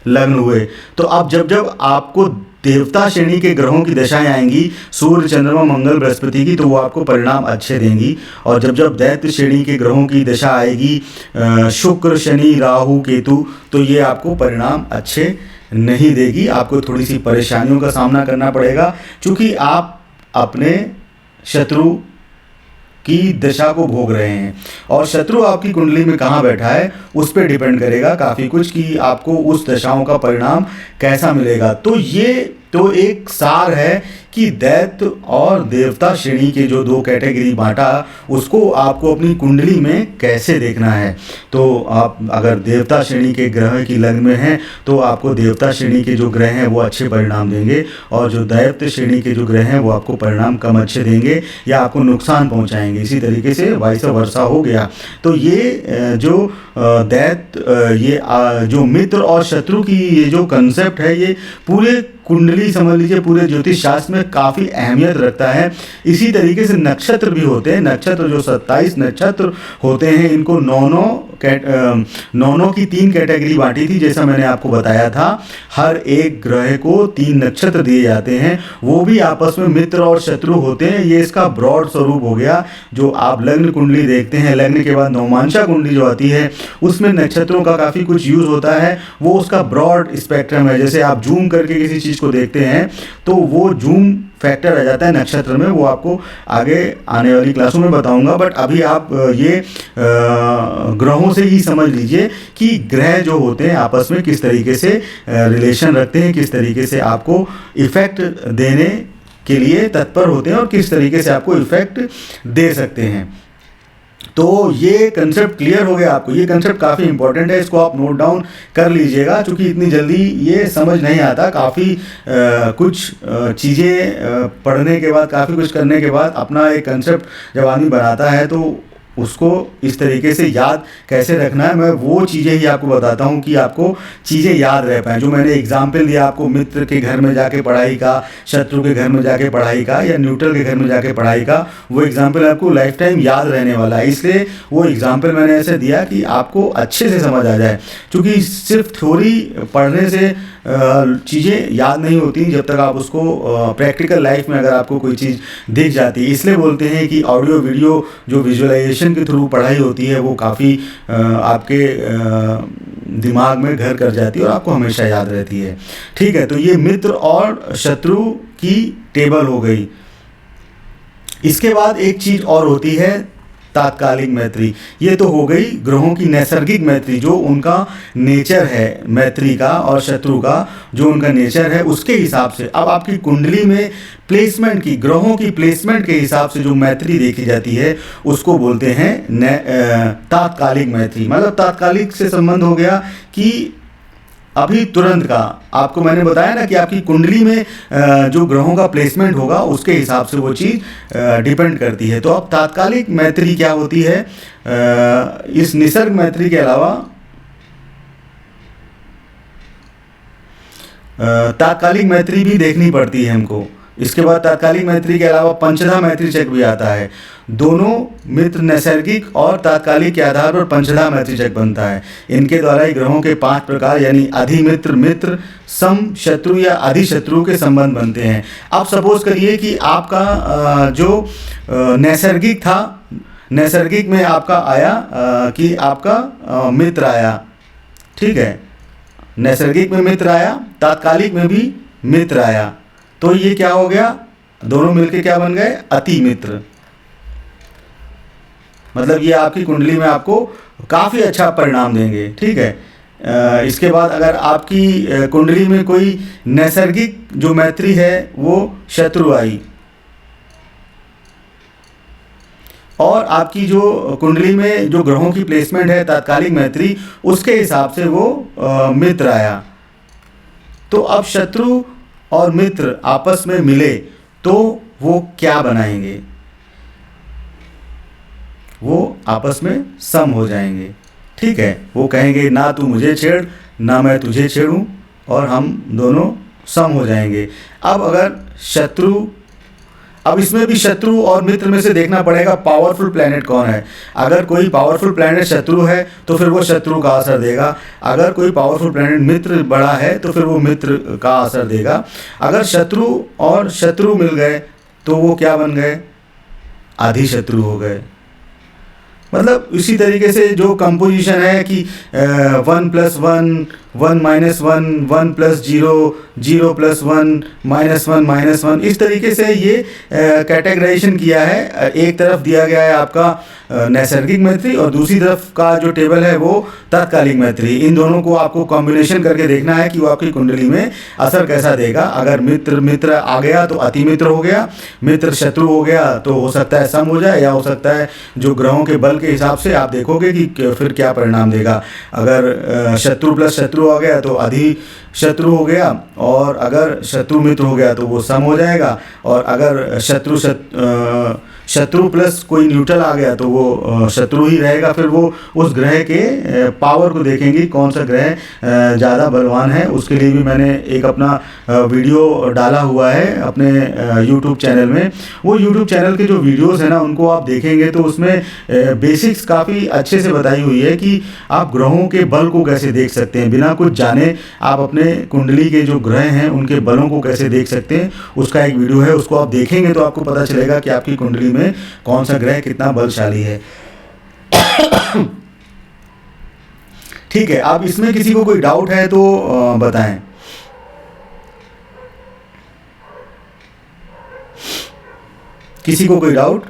लग्न हुए। तो अब जब जब आपको देवता श्रेणी के ग्रहों की दशाएं आएंगी, सूर्य चंद्रमा मंगल बृहस्पति की, तो वो आपको परिणाम अच्छे देंगी। और जब जब दैत्य श्रेणी के ग्रहों की दशा आएगी, शुक्र शनि राहु केतु, तो ये आपको परिणाम अच्छे नहीं देगी। आपको थोड़ी सी परेशानियों का सामना करना पड़ेगा, क्योंकि आप अपने शत्रु की दशा को भोग रहे हैं। और शत्रु आपकी कुंडली में कहाँ बैठा है उस पर डिपेंड करेगा काफ़ी कुछ कि आपको उस दशाओं का परिणाम कैसा मिलेगा। तो ये तो एक सार है कि दैत्य और देवता श्रेणी के जो 2 कैटेगरी बांटा, उसको आपको अपनी कुंडली में कैसे देखना है। तो आप अगर देवता श्रेणी के ग्रह की लग्न में हैं तो आपको देवता श्रेणी के जो ग्रह हैं वो अच्छे परिणाम देंगे, और जो दैत्य श्रेणी के जो ग्रह हैं वो आपको परिणाम कम अच्छे देंगे या आपको नुकसान पहुंचाएंगे। इसी तरीके से वाइस वर्सा हो गया। तो ये जो दैत्य, ये जो मित्र और शत्रु की ये जो कंसेप्ट है, ये पूरे कुंडली समझ लीजिए पूरे ज्योतिष शास्त्र में काफ़ी अहमियत रखता है। इसी तरीके से नक्षत्र भी होते हैं। नक्षत्र जो 27 नक्षत्र होते हैं, इनको 9 की 3 कैटेगरी बांटी थी, जैसा मैंने आपको बताया था। हर एक ग्रह को 3 नक्षत्र दिए जाते हैं, वो भी आपस में मित्र और शत्रु होते हैं। ये इसका ब्रॉड स्वरूप हो गया। जो आप लग्न कुंडली देखते हैं, लग्न के बाद नवमांशा कुंडली जो आती है उसमें नक्षत्रों का काफ़ी कुछ यूज़ होता है। वो उसका ब्रॉड स्पेक्ट्रम है। जैसे आप जूम करके किसी चीज़ को देखते हैं तो वो जूम फैक्टर आ जाता है नक्षत्र में। वो आपको आगे आने वाली क्लासों में बताऊंगा। बट अभी आप ये ग्रहों से ही समझ लीजिए कि ग्रह जो होते हैं आपस में किस तरीके से रिलेशन रखते हैं, किस तरीके से आपको इफेक्ट देने के लिए तत्पर होते हैं और किस तरीके से आपको इफेक्ट दे सकते हैं। तो ये कंसेप्ट क्लियर हो गया आपको। ये कंसेप्ट काफ़ी इंपॉर्टेंट है, इसको आप नोट डाउन कर लीजिएगा, क्योंकि इतनी जल्दी ये समझ नहीं आता। काफ़ी कुछ चीज़ें पढ़ने के बाद, काफ़ी कुछ करने के बाद अपना एक कंसेप्ट जब आदमी बनाता है तो उसको इस तरीके से याद कैसे रखना है, मैं वो चीज़ें ही आपको बताता हूँ कि आपको चीज़ें याद रह पाएँ। जो मैंने एग्जाम्पल दिया आपको मित्र के घर में जाके पढ़ाई का, शत्रु के घर में जाके पढ़ाई का, या न्यूट्रल के घर में जाके पढ़ाई का, वो एग्जाम्पल आपको लाइफ टाइम याद रहने वाला है। इसलिए वो एग्जाम्पल मैंने ऐसे दिया कि आपको अच्छे से समझ आ जाए, क्योंकि सिर्फ थ्योरी पढ़ने से चीज़ें याद नहीं होती जब तक आप उसको प्रैक्टिकल लाइफ में अगर आपको कोई चीज़ दिख जाती है। इसलिए बोलते हैं कि ऑडियो वीडियो जो विजुअलाइजेशन के थ्रू पढ़ाई होती है वो काफ़ी आपके दिमाग में घर कर जाती है और आपको हमेशा याद रहती है। ठीक है, तो ये मित्र और शत्रु की टेबल हो गई। इसके बाद एक चीज़ और होती है तात्कालिक मैत्री। ये तो हो गई ग्रहों की नैसर्गिक मैत्री, जो उनका नेचर है मैत्री का और शत्रु का, जो उनका नेचर है उसके हिसाब से। अब आपकी कुंडली में प्लेसमेंट की, ग्रहों की प्लेसमेंट के हिसाब से जो मैत्री देखी जाती है उसको बोलते हैं तात्कालिक मैत्री। मतलब तात्कालिक से संबंध हो गया कि अभी तुरंत का। आपको मैंने बताया ना कि आपकी कुंडली में जो ग्रहों का प्लेसमेंट होगा उसके हिसाब से वो चीज़ डिपेंड करती है। तो अब तात्कालिक मैत्री क्या होती है, इस निसर्ग मैत्री के अलावा तात्कालिक मैत्री भी देखनी पड़ती है हमको। इसके बाद तात्कालिक मैत्री के अलावा पंचधा मैत्री चक्र भी आता है। दोनों मित्र नैसर्गिक और तात्कालिक के आधार पर पंचधा मैत्री चक्र बनता है। इनके द्वारा ही ग्रहों के 5 प्रकार यानी अधिमित्र, मित्र, सम शत्रु या अधिशत्रु के संबंध बनते हैं। अब सपोज करिए कि आपका जो नैसर्गिक था, नैसर्गिक में आपका आया कि आपका मित्र आया, ठीक है, नैसर्गिक में मित्र आया, तात्कालिक में भी मित्र आया, तो ये क्या हो गया, दोनों मिलके क्या बन गए, अति मित्र। मतलब ये आपकी कुंडली में आपको काफ़ी अच्छा परिणाम देंगे, ठीक है। इसके बाद अगर आपकी कुंडली में कोई नैसर्गिक जो मैत्री है वो शत्रु आई, और आपकी जो कुंडली में जो ग्रहों की प्लेसमेंट है तात्कालिक मैत्री, उसके हिसाब से वो मित्र आया, तो अब शत्रु और मित्र आपस में मिले तो वो क्या बनाएंगे, वो आपस में सम हो जाएंगे, ठीक है। वो कहेंगे ना तू मुझे छेड़ ना मैं तुझे छेड़ूं, और हम दोनों सम हो जाएंगे। अब अगर शत्रु, अब इसमें भी शत्रु और मित्र में से देखना पड़ेगा पावरफुल प्लैनेट कौन है। अगर कोई पावरफुल प्लैनेट शत्रु है तो फिर वो शत्रु का असर देगा, अगर कोई पावरफुल प्लैनेट मित्र बड़ा है तो फिर वो मित्र का असर देगा। अगर शत्रु और शत्रु मिल गए तो वो क्या बन गए, अधिशत्रु हो गए। मतलब इसी तरीके से जो कंपोजिशन है कि 1 + 1, 1 - 1, 1 + 0, 0 + 1, -1 -1, इस तरीके से ये कैटेगराइजेशन किया है। एक तरफ दिया गया है आपका नैसर्गिक मैत्री और दूसरी तरफ का जो टेबल है वो तात्कालिक मैत्री। इन दोनों को आपको कॉम्बिनेशन करके देखना है कि वो आपकी कुंडली में असर कैसा देगा। अगर मित्र मित्र आ गया तो अति मित्र हो गया, मित्र शत्रु हो गया तो हो सकता है सम हो जाए, या हो सकता है जो ग्रहों के बल के हिसाब से आप देखोगे कि फिर क्या परिणाम देगा। अगर शत्रु प्लस शत्रु हो गया तो अधि शत्रु हो गया, और अगर शत्रु मित्र हो गया तो वो सम हो जाएगा, और अगर शत्रु प्लस कोई न्यूट्रल आ गया तो वो शत्रु ही रहेगा। फिर वो उस ग्रह के पावर को देखेंगे कौन सा ग्रह ज़्यादा बलवान है। उसके लिए भी मैंने एक अपना वीडियो डाला हुआ है अपने यूट्यूब चैनल में। वो यूट्यूब चैनल के जो वीडियोस हैं ना उनको आप देखेंगे तो उसमें बेसिक्स काफ़ी अच्छे से बताई हुई है कि आप ग्रहों के बल को कैसे देख सकते हैं। बिना कुछ जाने आप अपने कुंडली के जो ग्रह हैं उनके बलों को कैसे देख सकते हैं, उसका एक वीडियो है, उसको आप देखेंगे तो आपको पता चलेगा कि आपकी कुंडली में कौन सा ग्रह कितना बलशाली है। ठीक है, अब इसमें किसी को कोई डाउट है तो बताएं। किसी को कोई डाउट?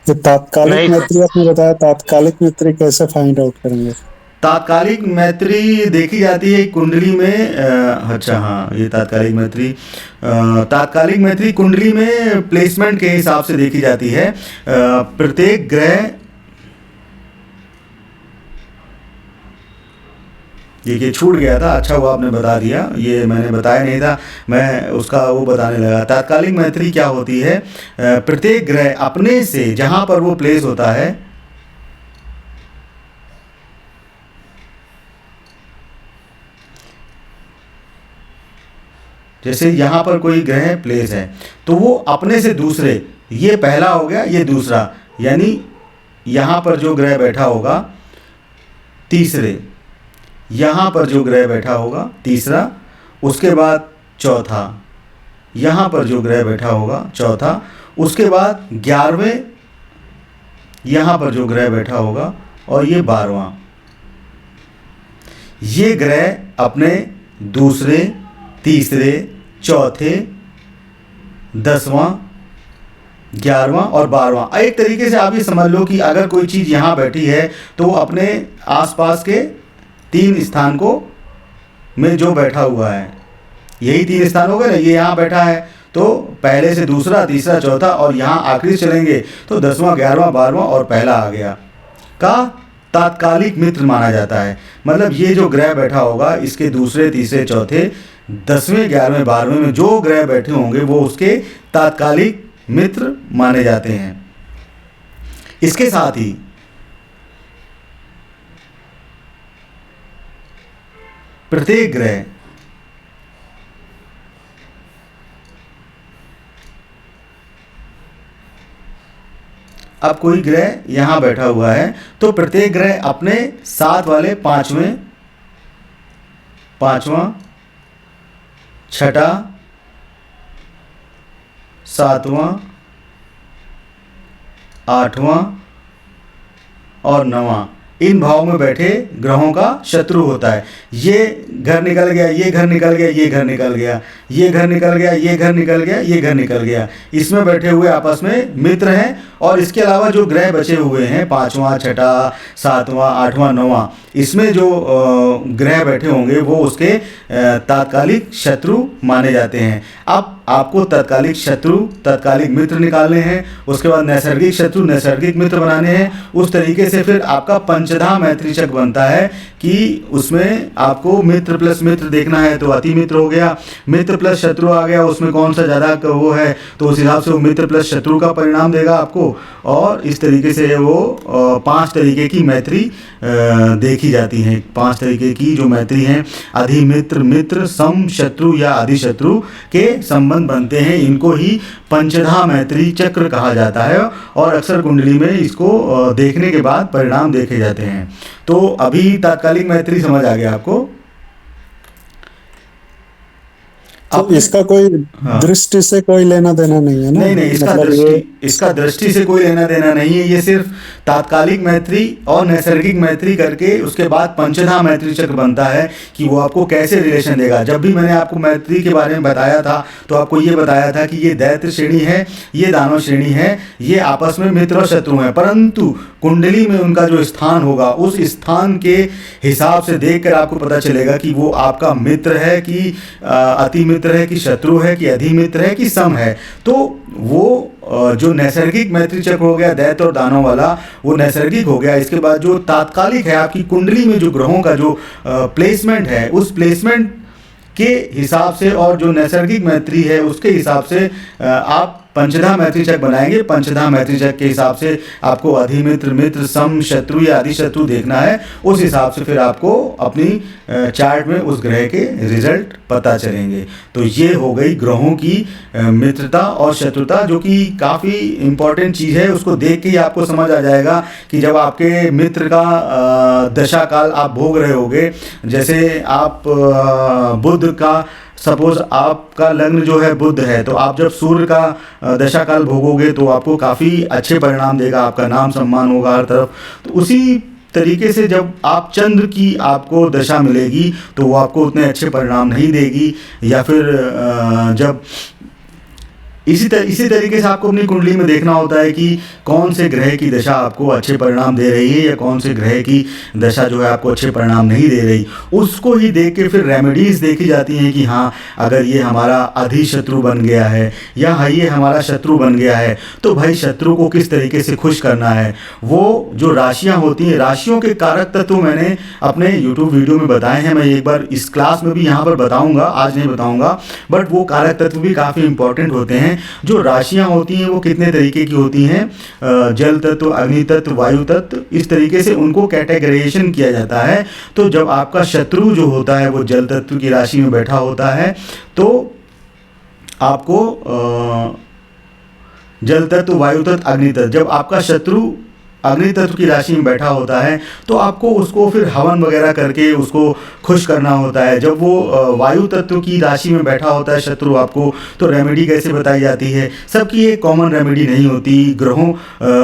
ये तात्कालिक मैत्री आपने बताया, तात्कालिक मैत्री कैसे फाइंड आउट करेंगे? तात्कालिक मैत्री देखी जाती है कुंडली में। अच्छा हाँ, ये तात्कालिक मैत्री कुंडली में प्लेसमेंट के हिसाब से देखी जाती है। प्रत्येक ग्रह, देखिए छूट गया था, अच्छा हुआ आपने बता दिया, ये मैंने बताया नहीं था, मैं उसका वो बताने लगा। तात्कालिक मैत्री क्या होती है, प्रत्येक ग्रह अपने से जहाँ पर वो प्लेस होता है, जैसे यहाँ पर कोई ग्रह प्लेस है तो वो अपने से दूसरे, ये पहला हो गया, ये दूसरा, यानी यहाँ पर जो ग्रह बैठा होगा तीसरे, यहाँ पर जो ग्रह बैठा होगा तीसरा, उसके बाद चौथा, यहाँ पर जो ग्रह बैठा होगा चौथा, उसके बाद 11वें यहाँ पर जो ग्रह बैठा होगा, और ये 12वां। ये ग्रह अपने दूसरे, तीसरे, चौथे, 10वां 11वां और 12वां। एक तरीके से आप ये समझ लो कि अगर कोई चीज़ यहाँ बैठी है तो अपने आसपास के 3 स्थान को में जो बैठा हुआ है, यही 3 स्थान हो गए ना, ये यहाँ बैठा है तो पहले से दूसरा, तीसरा, चौथा और यहाँ आखिरी चलेंगे तो 10वां, 11वां, 12वां और पहला आ गया का तात्कालिक मित्र माना जाता है। मतलब ये जो ग्रह बैठा होगा इसके दूसरे, तीसरे, चौथे, 10वें, 11वें, 12वें में जो ग्रह बैठे होंगे वो उसके तात्कालिक मित्र माने जाते हैं। इसके साथ ही प्रत्येक ग्रह अब कोई ग्रह यहाँ बैठा हुआ है तो प्रत्येक ग्रह अपने साथ वाले 5वें, 5वां, 6वां, 7वां, 8वां और 9वां इन भाव में बैठे ग्रहों का शत्रु होता है। ये घर निकल गया, ये घर निकल गया, ये घर निकल गया, ये घर निकल गया, ये घर निकल गया, ये घर निकल गया, इसमें बैठे हुए आपस में मित्र हैं। और इसके अलावा जो ग्रह बचे हुए हैं 5वां, 6वां, 7वां, 8वां, 9वां, इसमें जो ग्रह बैठे होंगे वो उसके तात्कालिक शत्रु माने जाते हैं। अब आपको तात्कालिक शत्रु, तात्कालिक मित्र निकालने हैं, उसके बाद नैसर्गिक शत्रु, नैसर्गिक मित्र बनाने हैं। उस तरीके से फिर आपका पंचधा मैत्रीचक बनता है कि उसमें आपको मित्र प्लस मित्र देखना है तो अति मित्र हो गया, मित्र प्लस शत्रु आ गया, उसमें कौन सा ज़्यादा वो है तो उस हिसाब से वो मित्र प्लस शत्रु का परिणाम देगा आपको। और इस तरीके से वो 5 तरीके की मैत्री देखी जाती हैं। 5 तरीके की जो मैत्री हैं, अधिमित्र, मित्र, सम शत्रु या अधिशत्रु के संबंध बनते हैं। इनको ही पंचधा मैत्री चक्र कहा जाता है और अक्सर कुंडली में इसको देखने के बाद परिणाम देखे जाते हैं। तो अभी तात्कालिक मैत्री समझ आ गया आपको। तो इसका कोई दृष्टि से कोई लेना देना नहीं है ना? नहीं, इसका दृष्टि से कोई लेना देना नहीं है। ये सिर्फ तात्कालिक मैत्री और नैसर्गिक मैत्री करके उसके बाद पंचधा मैत्री चक्र बनता है कि वो आपको कैसे रिलेशन देगा। जब भी मैंने आपको मैत्री के बारे में बताया था तो आपको ये बताया था कि ये दैत्य श्रेणी है, ये दानव श्रेणी है, ये आपस में मित्र और शत्रु हैं, परंतु कुंडली में उनका जो स्थान होगा उस स्थान के हिसाब से देखकर आपको पता चलेगा कि वो आपका मित्र है कि अति मित्र है कि शत्रु है कि अधिमित्र है कि सम है। तो वो जो नैसर्गिक मैत्री चक्र हो गया दैत्य और दानव वाला, वो नैसर्गिक हो गया। इसके बाद जो तात्कालिक है, आपकी कुंडली में जो ग्रहों का जो प्लेसमेंट है उस प्लेसमेंट के हिसाब से और जो नैसर्गिक मैत्री है उसके हिसाब से आप पंचधा मैत्री चक्र बनाएंगे। पंचधा मैत्री चक्र के हिसाब से आपको अधिमित्र, मित्र, सम, शत्रु या अधिशत्रु देखना है। उस हिसाब से फिर आपको अपनी चार्ट में उस ग्रह के रिजल्ट पता चलेंगे। तो ये हो गई ग्रहों की मित्रता और शत्रुता, जो कि काफ़ी इम्पॉर्टेंट चीज़ है। उसको देख के ही आपको समझ आ जाएगा कि जब आपके मित्र का दशा काल आप भोग रहे होगे, जैसे आप बुध का, सपोज आपका लग्न जो है बुध है, तो आप जब सूर्य का दशा काल भोगोगे तो आपको काफ़ी अच्छे परिणाम देगा, आपका नाम सम्मान होगा हर तरफ। तो उसी तरीके से जब आप चंद्र की आपको दशा मिलेगी तो वो आपको उतने अच्छे परिणाम नहीं देगी। या फिर जब इसी तरीके से आपको अपनी कुंडली में देखना होता है कि कौन से ग्रह की दशा आपको अच्छे परिणाम दे रही है या कौन से ग्रह की दशा जो है आपको अच्छे परिणाम नहीं दे रही। उसको ही देख के फिर रेमेडीज़ देखी जाती हैं कि हाँ, अगर ये हमारा अधिशत्रु बन गया है या हाँ ये हमारा शत्रु बन गया है तो भाई शत्रु को किस तरीके से खुश करना है। वो जो राशियाँ होती हैं, राशियों के कारक तत्व मैंने अपने यूट्यूब वीडियो में बताए हैं। मैं एक बार इस क्लास में भी यहाँ पर बताऊँगा, आज नहीं बताऊँगा, बट वो कारक तत्व भी काफ़ी इंपॉर्टेंट होते हैं। जो राशियां होती हैं वो कितने तरीके की होती हैं, जल तत्व, अग्नि तत्व, वायु तत्व, इस तरीके से उनको कैटेगराइजेशन किया जाता है। तो जब आपका शत्रु जो होता है वो जल तत्व की राशि में बैठा होता है तो आपको जल तत्व, वायु तत्व, अग्नि तत्व, जब आपका शत्रु अग्नि तत्व की राशि में बैठा होता है तो आपको उसको फिर हवन वगैरह करके उसको खुश करना होता है। जब वो वायु तत्व की राशि में बैठा होता है शत्रु आपको, तो रेमेडी कैसे बताई जाती है? सबकी एक कॉमन रेमेडी नहीं होती। ग्रहों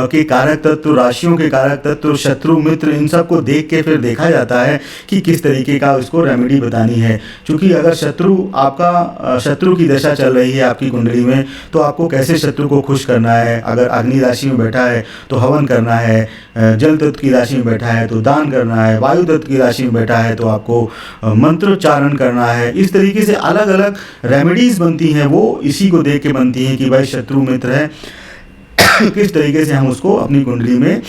के कारक तत्व, राशियों के कारक तत्व, शत्रु मित्र, इन सब को देख के फिर देखा जाता है कि किस तरीके का उसको रेमेडी बतानी है। क्योंकि अगर शत्रु की दशा चल रही है आपकी कुंडली में, तो आपको कैसे शत्रु को खुश करना है। अगर अग्नि राशि में बैठा है तो हवन करना है, जल तत्व की राशि में बैठा है तो दान करना है, वायु तत्व की राशि में बैठा है तो आपको मंत्रोच्चारण करना है। इस तरीके से अलग अलग रेमेडीज बनती हैं, वो इसी को देख के बनती हैं कि भाई शत्रु मित्र है किस तरीके से हम उसको अपनी कुंडली में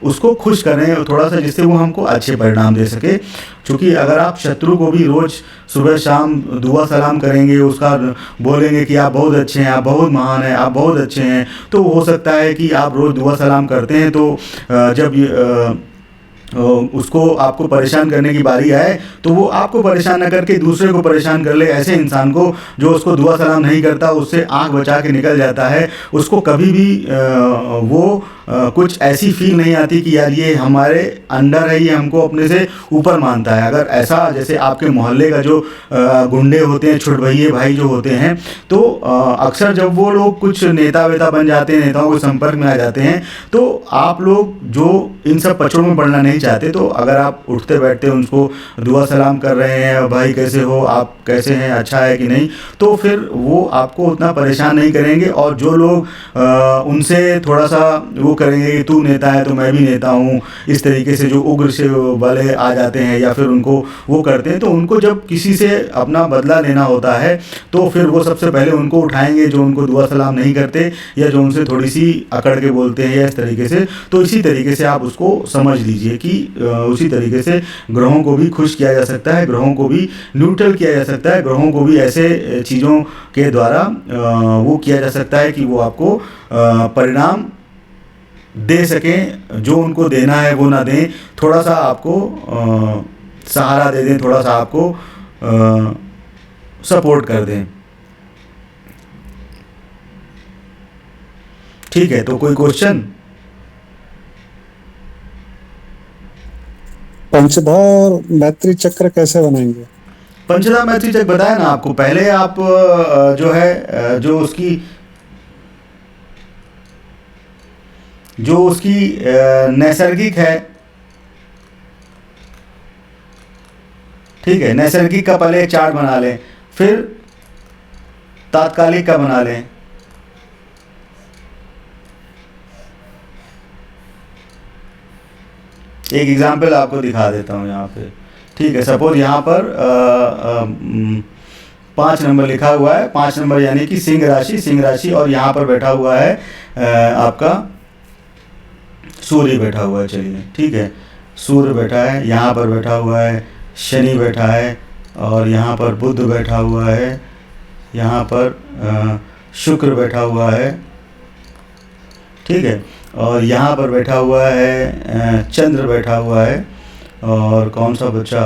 उसको खुश करें और थोड़ा सा, जिससे वो हमको अच्छे परिणाम दे सके। क्योंकि अगर आप शत्रु को भी रोज़ सुबह शाम दुआ सलाम करेंगे, उसका बोलेंगे कि आप बहुत अच्छे हैं, आप बहुत महान हैं, आप बहुत अच्छे हैं, तो हो सकता है कि आप रोज़ दुआ सलाम करते हैं तो जब उसको आपको परेशान करने की बारी आए तो वो आपको परेशान न करके दूसरे को परेशान कर ले। ऐसे इंसान को जो उसको दुआ सलाम नहीं करता, उससे आंख बचा के निकल जाता है, उसको कभी भी वो कुछ ऐसी फील नहीं आती कि यार ये हमारे अंडर है, ये हमको अपने से ऊपर मानता है। अगर ऐसा, जैसे आपके मोहल्ले का जो गुंडे होते हैं, छुटभइये भाई जो होते हैं, तो अक्सर जब वो लोग कुछ नेता वेता बन जाते हैं, नेताओं के संपर्क में आ जाते हैं, तो आप लोग जो इन सब पचड़ों में पड़ना नहीं चाहते, तो अगर आप उठते बैठते उनको दुआ सलाम कर रहे हैं, भाई कैसे हो, आप कैसे हैं, अच्छा है कि नहीं, तो फिर वो आपको उतना परेशान नहीं करेंगे। और जो लोग उनसे थोड़ा सा वो करेंगे कि तू नेता है तो मैं भी नेता हूँ, इस तरीके से जो उग्र से वाले आ जाते हैं या फिर उनको वो करते हैं, तो उनको जब किसी से अपना बदला लेना होता है तो फिर वो सबसे पहले उनको उठाएंगे जो उनको दुआ सलाम नहीं करते या जो उनसे थोड़ी सी अकड़ के बोलते हैं या इस तरीके से। तो इसी तरीके से आप उसको समझ लीजिए कि उसी तरीके से ग्रहों को भी खुश किया जा सकता है, ग्रहों को भी न्यूट्रल किया जा सकता है, ग्रहों को भी ऐसे चीज़ों के द्वारा वो किया जा सकता है कि वो आपको परिणाम दे सकें। जो उनको देना है वो ना दें, थोड़ा सा आपको सहारा दे दें, थोड़ा सा आपको सपोर्ट कर दें। ठीक है, तो कोई क्वेश्चन? पंचधा और मैत्री चक्र कैसे बनाएंगे? पंचधा मैत्री चक्र बताया ना आपको। पहले आप जो है जो उसकी नैसर्गिक है, ठीक है, नैसर्गिक का पहले एक चार्ट बना लें, फिर तात्कालिक का बना लें। एक एग्जाम्पल आपको दिखा देता हूँ यहाँ पे, ठीक है। सपोज यहाँ पर 5 नंबर लिखा हुआ है, 5 नंबर यानी कि सिंह राशि, और यहाँ पर बैठा हुआ है आपका सूर्य बैठा हुआ है। चलिए ठीक है, सूर्य बैठा है, यहाँ पर बैठा हुआ है शनि बैठा है, और यहाँ पर बुध बैठा हुआ है, यहाँ पर शुक्र बैठा हुआ है, ठीक है, और यहाँ पर बैठा हुआ है चंद्र बैठा हुआ है, और कौन सा बचा,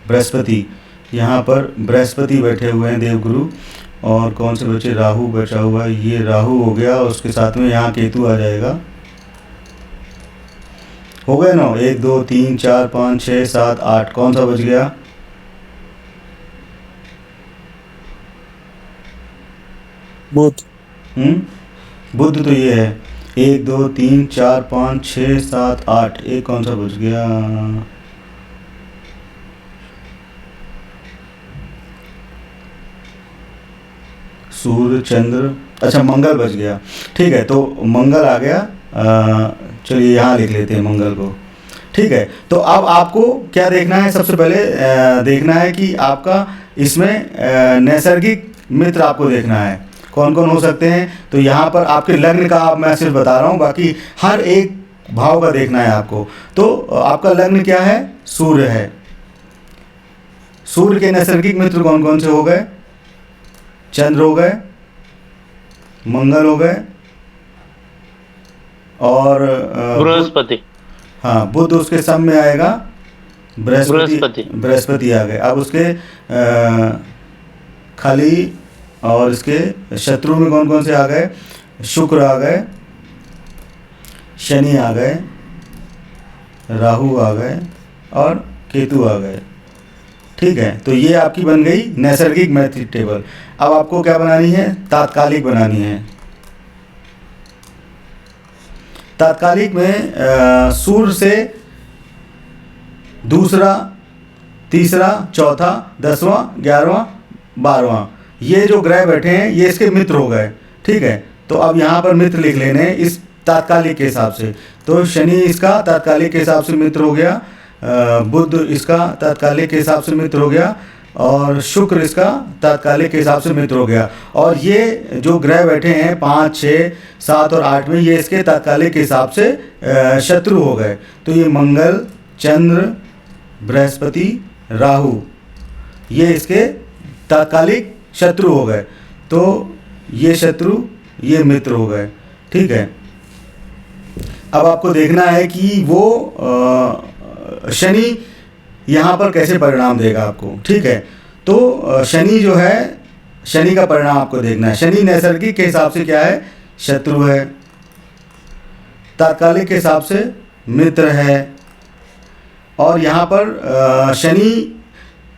बृहस्पति। यहाँ पर बृहस्पति बैठे हुए हैं देवगुरु, और कौन से बचे, राहु बचा हुआ है, ये राहु हो गया, उसके साथ में यहाँ केतु आ जाएगा। हो गए ना, 1 2 3 4 5 6 7 8, कौन सा बच गया, बुध। बुध तो ये है, 1 2 3 4 5 6 7 8, एक कौन सा बच गया, सूर्य चंद्र, अच्छा मंगल बच गया। ठीक है, तो मंगल आ गया। चलिए यहाँ लिख लेते हैं मंगल को। ठीक है, तो अब आपको क्या देखना है, सबसे पहले देखना है कि आपका इसमें नैसर्गिक मित्र आपको देखना है कौन कौन हो सकते हैं। तो यहाँ पर आपके लग्न का आप मैं सिर्फ बता रहा हूँ, बाकी हर एक भाव का देखना है आपको। तो आपका लग्न क्या है, सूर्य है। सूर्य के नैसर्गिक मित्र कौन कौन से हो गए, चंद्र हो गए, मंगल हो गए, और बृहस्पति। हाँ, बुध उसके सम में आएगा, बृहस्पति आ गए। अब उसके खाली और इसके शत्रु में कौन कौन से आ गए, शुक्र आ गए, शनि आ गए, राहु आ गए और केतु आ गए। ठीक है, तो ये आपकी बन गई नैसर्गिक मैट्रिक टेबल। अब आपको क्या बनानी है? तात्कालिक बनानी है। तात्कालिक में सूर्य से दूसरा, तीसरा, चौथा, 10वां, 11वां, 12वां, ये जो ग्रह बैठे हैं ये इसके मित्र हो गए। ठीक है, तो अब यहाँ पर मित्र लिख लेने इस तात्कालिक के हिसाब से। तो शनि इसका तात्कालिक के हिसाब से मित्र हो गया, बुध इसका तात्कालिक के हिसाब से मित्र हो गया, और शुक्र इसका तात्कालिक के हिसाब से मित्र हो गया। और ये जो ग्रह बैठे हैं 5, 6, 7 और 8 में, ये इसके तात्कालिक के हिसाब से शत्रु हो गए। तो ये मंगल, चंद्र, बृहस्पति, राहु, ये इसके तात्कालिक शत्रु हो गए। तो ये शत्रु, ये मित्र हो गए। ठीक है, अब आपको देखना है कि वो शनि यहाँ पर कैसे परिणाम देगा आपको। ठीक है, तो शनि जो है, शनि का परिणाम आपको देखना है। शनि नैसर्गिक के हिसाब से क्या है? शत्रु है। तात्कालिक के हिसाब से मित्र है। और यहाँ पर शनि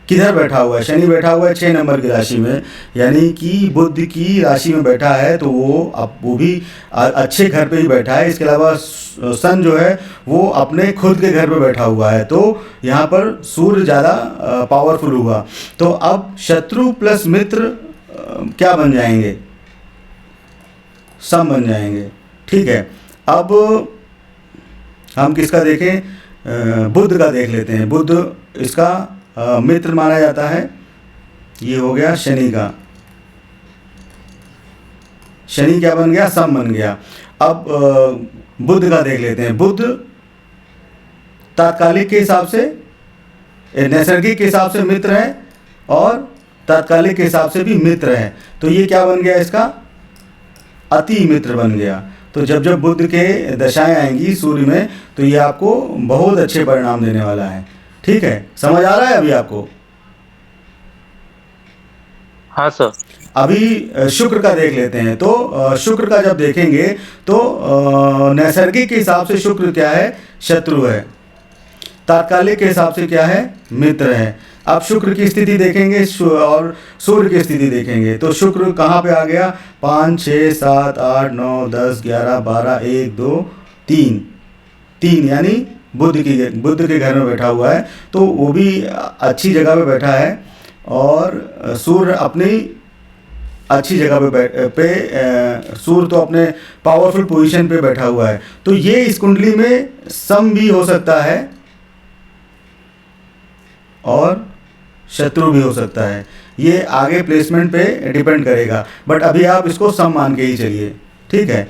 किधर बैठा हुआ है? शनि बैठा हुआ है 6 नंबर की राशि में, यानी कि बुध की राशि में बैठा है। तो वो भी अच्छे घर पे ही बैठा है। इसके अलावा सन जो है वो अपने खुद के घर पे बैठा हुआ है। तो यहाँ पर सूर्य ज़्यादा पावरफुल हुआ। तो अब शत्रु प्लस मित्र क्या बन जाएंगे? सम बन जाएंगे। ठीक है, अब हम किसका देखें? बुध का देख लेते हैं। बुध इसका मित्र माना जाता है। ये हो गया शनि का। शनि क्या बन गया? सम बन गया। अब बुध का देख लेते हैं। बुध तात्कालिक के हिसाब से, नैसर्गिक के हिसाब से मित्र है और तात्कालिक के हिसाब से भी मित्र है। तो ये क्या बन गया? इसका अति मित्र बन गया। तो जब जब बुध के दशाएं आएंगी सूर्य में, तो ये आपको बहुत अच्छे परिणाम देने वाला है। ठीक है, समझ आ रहा है अभी आपको? हाँ सर। अभी शुक्र का देख लेते हैं। तो शुक्र का जब देखेंगे तो नैसर्गिक के हिसाब से शुक्र क्या है? शत्रु है। तात्कालिक के हिसाब से क्या है? मित्र है। अब शुक्र की स्थिति देखेंगे और सूर्य की स्थिति देखेंगे। तो शुक्र कहाँ पे आ गया? 5, 6, 7, 8, 9, 10, 11, 12, 1, 2, 3, यानी बुध के घर में बैठा हुआ है। तो वो भी अच्छी जगह पे बैठा है और सूर्य अपनी अच्छी जगह पे सूर्य तो अपने पावरफुल पोजीशन पे बैठा हुआ है। तो ये इस कुंडली में सम भी हो सकता है और शत्रु भी हो सकता है। ये आगे प्लेसमेंट पे डिपेंड करेगा, बट अभी आप इसको सम मान के ही चलिए। ठीक है,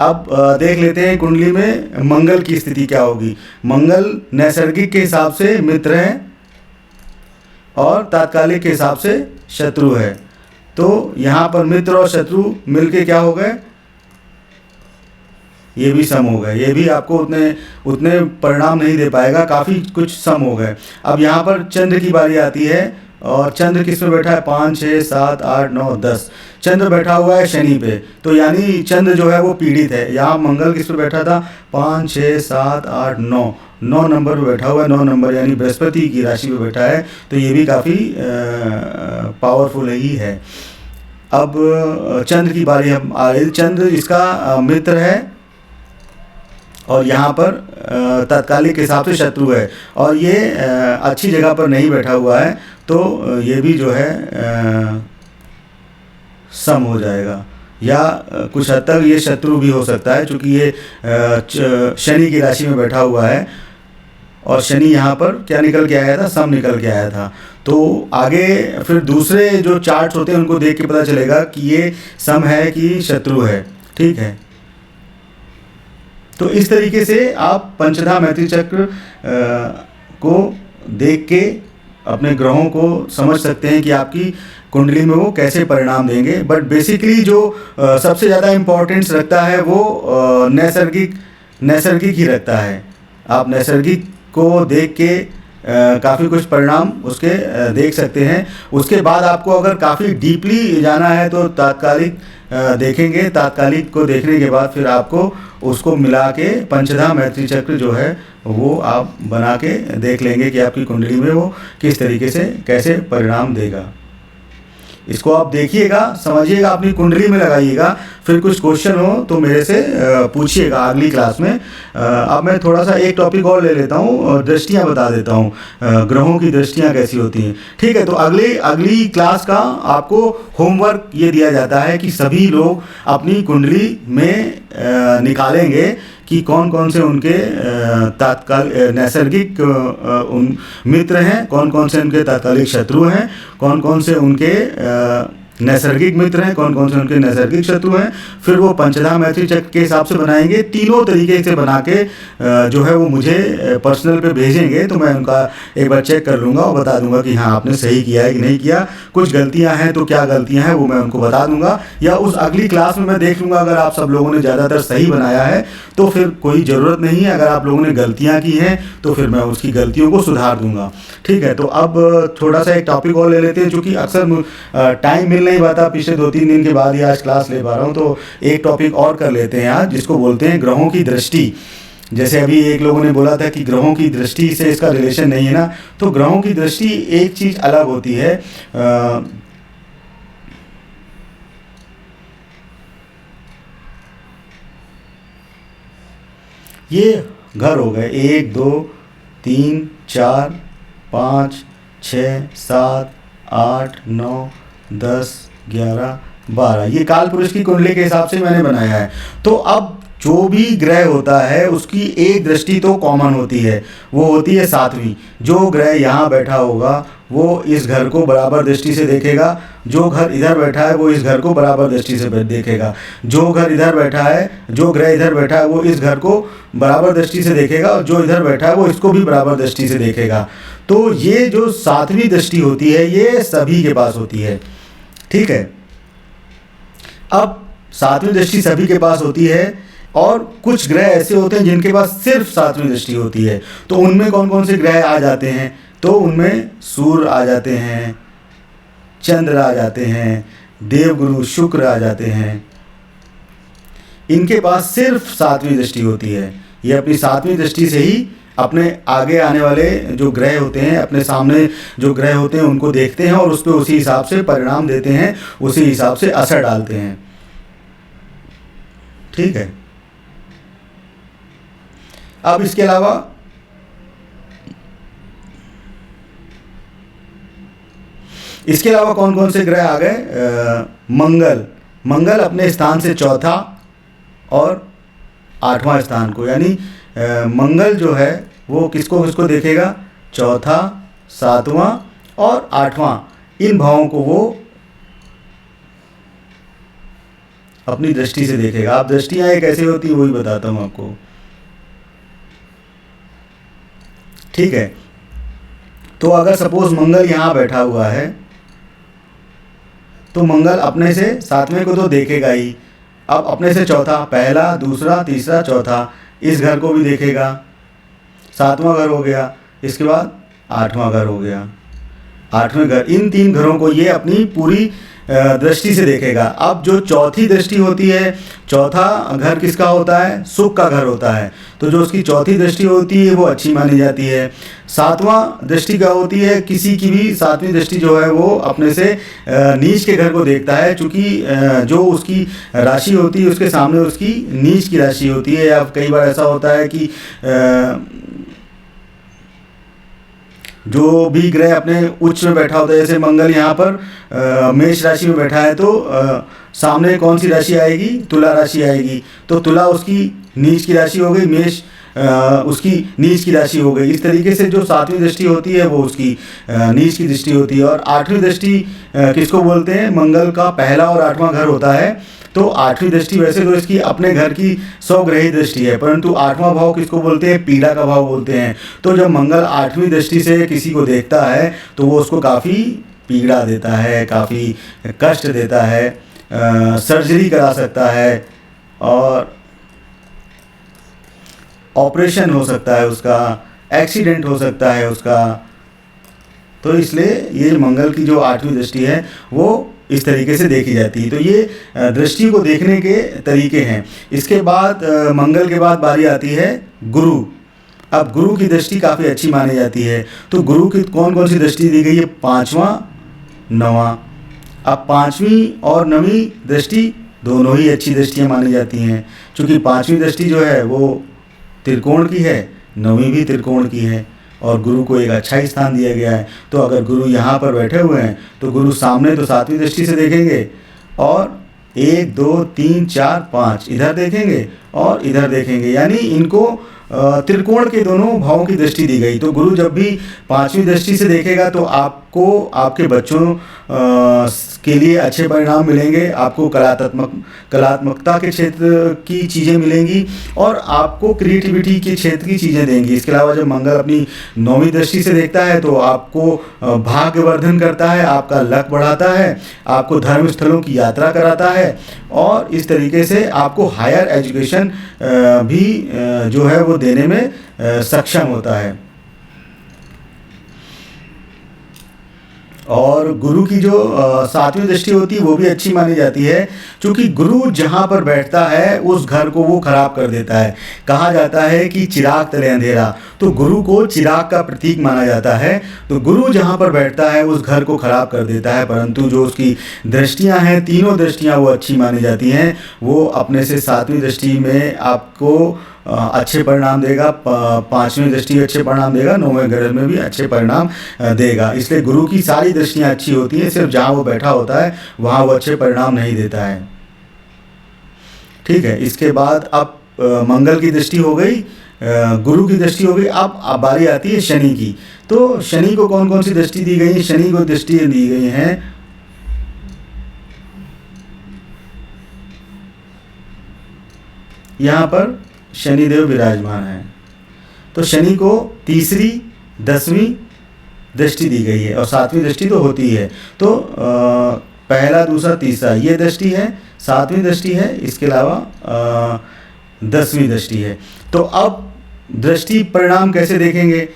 अब देख लेते हैं कुंडली में मंगल की स्थिति क्या होगी। मंगल नैसर्गिक के हिसाब से मित्र है और तात्कालिक के हिसाब से शत्रु है। तो यहाँ पर मित्र और शत्रु मिलके क्या हो गए? ये भी सम हो गए। ये भी आपको उतने परिणाम नहीं दे पाएगा, काफ़ी कुछ सम हो गए। अब यहाँ पर चंद्र की बारी आती है और चंद्र किस पे बैठा है? 5, 6, 7, 8, 9, 10। चंद्र बैठा हुआ है शनि पे। तो यानी चंद्र जो है वो पीड़ित है। यहाँ मंगल किस पे बैठा था? 5, 6, 7, 8, 9 नंबर पे बैठा हुआ है। 9 नंबर यानी बृहस्पति की राशि पे बैठा है। तो ये भी काफ़ी पावरफुल ही है। अब चंद्र की बारी हम आ रही। चंद्र इसका मित्र है और यहाँ पर तात्कालिक के हिसाब से शत्रु है और ये अच्छी जगह पर नहीं बैठा हुआ है। तो ये भी जो है सम हो जाएगा या कुछ हद तक ये शत्रु भी हो सकता है, क्योंकि ये शनि की राशि में बैठा हुआ है और शनि यहाँ पर क्या निकल के आया था? सम निकल के आया था। तो आगे फिर दूसरे जो चार्ट्स होते हैं उनको देख के पता चलेगा कि ये सम है कि शत्रु है। ठीक है, तो इस तरीके से आप पंचधा मैत्री चक्र को देख के अपने ग्रहों को समझ सकते हैं कि आपकी कुंडली में वो कैसे परिणाम देंगे। बट बेसिकली जो सबसे ज़्यादा इम्पोर्टेंस रखता है वो नैसर्गिक ही रखता है। आप नैसर्गिक को देख के काफ़ी कुछ परिणाम उसके देख सकते हैं। उसके बाद आपको अगर काफ़ी डीपली जाना है तो तात्कालिक देखेंगे। तात्कालिक को देखने के बाद फिर आपको उसको मिला के पंचधा मैत्री चक्र जो है वो आप बना के देख लेंगे कि आपकी कुंडली में वो किस तरीके से कैसे परिणाम देगा। इसको आप देखिएगा, समझिएगा, अपनी कुंडली में लगाइएगा। फिर कुछ क्वेश्चन हो तो मेरे से पूछिएगा अगली क्लास में। अब मैं थोड़ा सा एक टॉपिक और ले लेता हूँ और दृष्टियाँ बता देता हूँ, ग्रहों की दृष्टियाँ कैसी होती हैं। ठीक है, तो अगली क्लास का आपको होमवर्क ये दिया जाता है कि सभी लोग अपनी कुंडली में निकालेंगे कि कौन कौन से उनके नैसर्गिक मित्र हैं, कौन कौन से उनके तात्कालिक शत्रु हैं, कौन कौन से उनके नैसर्गिक मित्र हैं, कौन कौन से उनके नैसर्गिक शत्रु हैं। फिर वो पंचधा मैत्री चक्र के हिसाब से बनाएंगे। तीनों तरीके से बना के जो है वो मुझे पर्सनल पे भेजेंगे तो मैं उनका एक बार चेक कर लूँगा और बता दूंगा कि हाँ आपने सही किया है कि नहीं किया। कुछ गलतियां हैं तो क्या गलतियां हैं वो मैं उनको बता दूंगा, या उस अगली क्लास में मैं देख लूँगा अगर आप सब लोगों ने ज़्यादातर सही बनाया है तो फिर कोई ज़रूरत नहीं है। अगर आप लोगों ने गलतियाँ की हैं तो फिर मैं उसकी गलतियों को सुधार दूंगा। ठीक है, तो अब थोड़ा सा एक टॉपिक और ले लेते हैं, चूँकि अक्सर टाइम मिल नहीं पाता, पिछले 2-3 दिन के बाद ही आज क्लास ले पा रहा हूँ, तो एक टॉपिक और कर लेते हैं आज, जिसको बोलते हैं ग्रहों की दृष्टि। जैसे अभी एक लोगों ने बोला था कि ग्रहों की दृष्टि से इसका रिलेशन नहीं है ना, तो ग्रहों की दृष्टि एक चीज़ अलग होती है। ये घर हो गए 1 2 3 4 5 6 7 8 9 10 11 12, ये काल पुरुष की कुंडली के हिसाब से मैंने बनाया है। तो अब जो भी ग्रह होता है उसकी एक दृष्टि तो कॉमन होती है, वो होती है 7वीं। जो ग्रह यहाँ बैठा होगा वो इस घर को बराबर दृष्टि से देखेगा, जो घर इधर बैठा है वो इस घर को बराबर दृष्टि से देखेगा, जो घर इधर बैठा है, जो ग्रह इधर बैठा है वो इस घर को बराबर दृष्टि से देखेगा, और जो इधर बैठा है वो इसको भी बराबर दृष्टि से देखेगा। तो ये जो 7वीं दृष्टि होती है ये सभी के पास होती है। ठीक है, अब 7वीं दृष्टि सभी के पास होती है, और कुछ ग्रह ऐसे होते हैं जिनके पास सिर्फ 7वीं दृष्टि होती है। तो उनमें कौन कौन से ग्रह आ जाते हैं, तो उनमें सूर्य आ जाते हैं, चंद्र आ जाते हैं, देवगुरु शुक्र आ जाते हैं। इनके पास सिर्फ 7वीं दृष्टि होती है। ये अपनी 7वीं दृष्टि से ही अपने आगे आने वाले जो ग्रह होते हैं, अपने सामने जो ग्रह होते हैं उनको देखते हैं और उस पर उसी हिसाब से परिणाम देते हैं, उसी हिसाब से असर डालते हैं। ठीक है, अब इसके अलावा कौन कौन से ग्रह आ गए। मंगल अपने स्थान से चौथा और 8वां स्थान को, यानी मंगल जो है वो किसको किसको देखेगा, चौथा, 7वां और 8वां, इन भावों को वो अपनी दृष्टि से देखेगा। आप दृष्टियां एक कैसे होती है वही बताता हूं आपको। ठीक है, तो अगर सपोज मंगल यहाँ बैठा हुआ है तो मंगल अपने से 7वें को तो देखेगा ही, अब अपने से चौथा, पहला, दूसरा, तीसरा, चौथा, इस घर को भी देखेगा। 7वां घर हो गया, इसके बाद 8वां घर हो गया, 8वें घर, इन 3 घरों को ये अपनी पूरी दृष्टि से देखेगा। अब जो चौथी दृष्टि होती है, चौथा घर किसका होता है, सुख का घर होता है, तो जो उसकी चौथी दृष्टि होती है वो अच्छी मानी जाती है। 7वां दृष्टि क्या होती है, किसी की भी 7वीं दृष्टि जो है वो अपने से नीच के घर को देखता है, चूँकि जो उसकी राशि होती है उसके सामने उसकी नीच की राशि होती है। या कई बार ऐसा होता है कि जो भी ग्रह अपने उच्च में बैठा होता है, जैसे मंगल यहाँ पर मेष राशि में बैठा है, तो सामने कौन सी राशि आएगी, तुला राशि आएगी, तो तुला उसकी नीच की राशि हो गई, मेष उसकी नीच की राशि हो गई। इस तरीके से जो 7वीं दृष्टि होती है वो उसकी नीच की दृष्टि होती है। और 8वीं दृष्टि किसको बोलते हैं, मंगल का पहला और 8वां घर होता है। तो 8वीं दृष्टि वैसे तो इसकी अपने घर की स्वग्रही दृष्टि है, परंतु 8वां भाव किसको बोलते हैं, पीड़ा का भाव बोलते हैं। तो जब मंगल 8वीं दृष्टि से किसी को देखता है तो वो उसको काफ़ी पीड़ा देता है, काफ़ी कष्ट देता है, सर्जरी करा सकता है और ऑपरेशन हो सकता है उसका, एक्सीडेंट हो सकता है उसका। तो इसलिए ये मंगल की जो 8वीं दृष्टि है वो इस तरीके से देखी जाती है। तो ये दृष्टि को देखने के तरीके हैं। इसके बाद मंगल के बाद बारी आती है गुरु। अब गुरु की दृष्टि काफ़ी अच्छी मानी जाती है। तो गुरु की कौन कौन सी दृष्टि दी गई है? 5वां, 9वां। अब 5वीं और 9वीं दृष्टि दोनों ही अच्छी दृष्टियाँ मानी जाती हैं, क्योंकि 5वीं दृष्टि जो है वो त्रिकोण की है, 9वीं भी त्रिकोण की है और गुरु को एक अच्छा ही स्थान दिया गया है। तो अगर गुरु यहाँ पर बैठे हुए हैं तो गुरु सामने तो 7वीं दृष्टि से देखेंगे और 1 2 3 4 5 इधर देखेंगे और इधर देखेंगे, यानी इनको त्रिकोण के दोनों भावों की दृष्टि दी गई। तो गुरु जब भी 5वीं दृष्टि से देखेगा तो आपको आपके बच्चों के लिए अच्छे परिणाम मिलेंगे, आपको कलात्मकता के क्षेत्र की चीज़ें मिलेंगी और आपको क्रिएटिविटी के क्षेत्र की चीज़ें देंगी। इसके अलावा जब मंगल अपनी 9वीं दृष्टि से देखता है तो आपको भाग्यवर्धन करता है, आपका लक बढ़ाता है, आपको धर्म स्थलों की यात्रा कराता है और इस तरीके से आपको हायर एजुकेशन भी जो है वो देने में सक्षम होता है। और गुरु की जो 7वीं दृष्टि होती है वो भी अच्छी मानी जाती है, क्योंकि गुरु जहाँ पर बैठता है उस घर को वो खराब कर देता है। कहा जाता है कि चिराग तले अंधेरा, तो गुरु को चिराग का प्रतीक माना जाता है। तो गुरु जहाँ पर बैठता है उस घर को खराब कर देता है, परंतु जो उसकी दृष्टियाँ हैं, तीनों दृष्टियाँ वो अच्छी मानी जाती हैं। वो अपने से 7वीं दृष्टि में आपको अच्छे परिणाम देगा, 5वीं दृष्टि अच्छे परिणाम देगा, 9वें घर में भी अच्छे परिणाम देगा। इसलिए गुरु की सारी दृष्टियाँ अच्छी होती हैं, सिर्फ जहाँ वो बैठा होता है वहाँ वो अच्छे परिणाम नहीं देता है। ठीक है, इसके बाद अब मंगल की दृष्टि हो गई, गुरु की दृष्टि हो गई। अब बारी आती है शनि की। तो शनि को कौन कौन सी दृष्टि दी गई? शनि को दृष्टि दी गई हैं यहाँ पर शनिदेव विराजमान है। तो शनि को 3री 10वीं दृष्टि दी गई है और 7वीं दृष्टि तो होती है। तो पहला, दूसरा, तीसरा ये दृष्टि है, 7वीं दृष्टि है, इसके अलावा 10वीं दृष्टि है। तो अब दृष्टि परिणाम कैसे देखेंगे?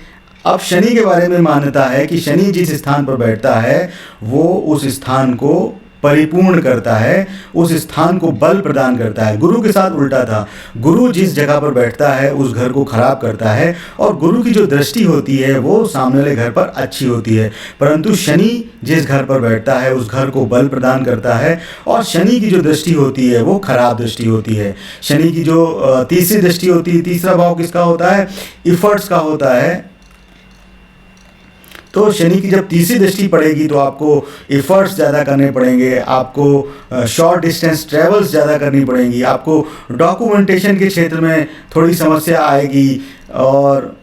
अब शनि के बारे में मान्यता है कि शनि जिस स्थान पर बैठता है वो उस स्थान को परिपूर्ण करता है, उस स्थान को बल प्रदान करता है। गुरु के साथ उल्टा था, गुरु जिस जगह पर बैठता है उस घर को खराब करता है और गुरु की जो दृष्टि होती है वो सामने वाले घर पर अच्छी होती है, परंतु शनि जिस घर पर बैठता है उस घर को बल प्रदान करता है और शनि की जो दृष्टि होती है वो खराब दृष्टि होती है। शनि की जो 3री दृष्टि होती है, तीसरा भाव किसका होता है? इफर्ट्स का होता है। तो शनि की जब 3री दृष्टि पड़ेगी तो आपको एफर्ट्स ज़्यादा करने पड़ेंगे, आपको शॉर्ट डिस्टेंस ट्रेवल्स ज़्यादा करनी पड़ेंगी, आपको डॉक्यूमेंटेशन के क्षेत्र में थोड़ी समस्या आएगी और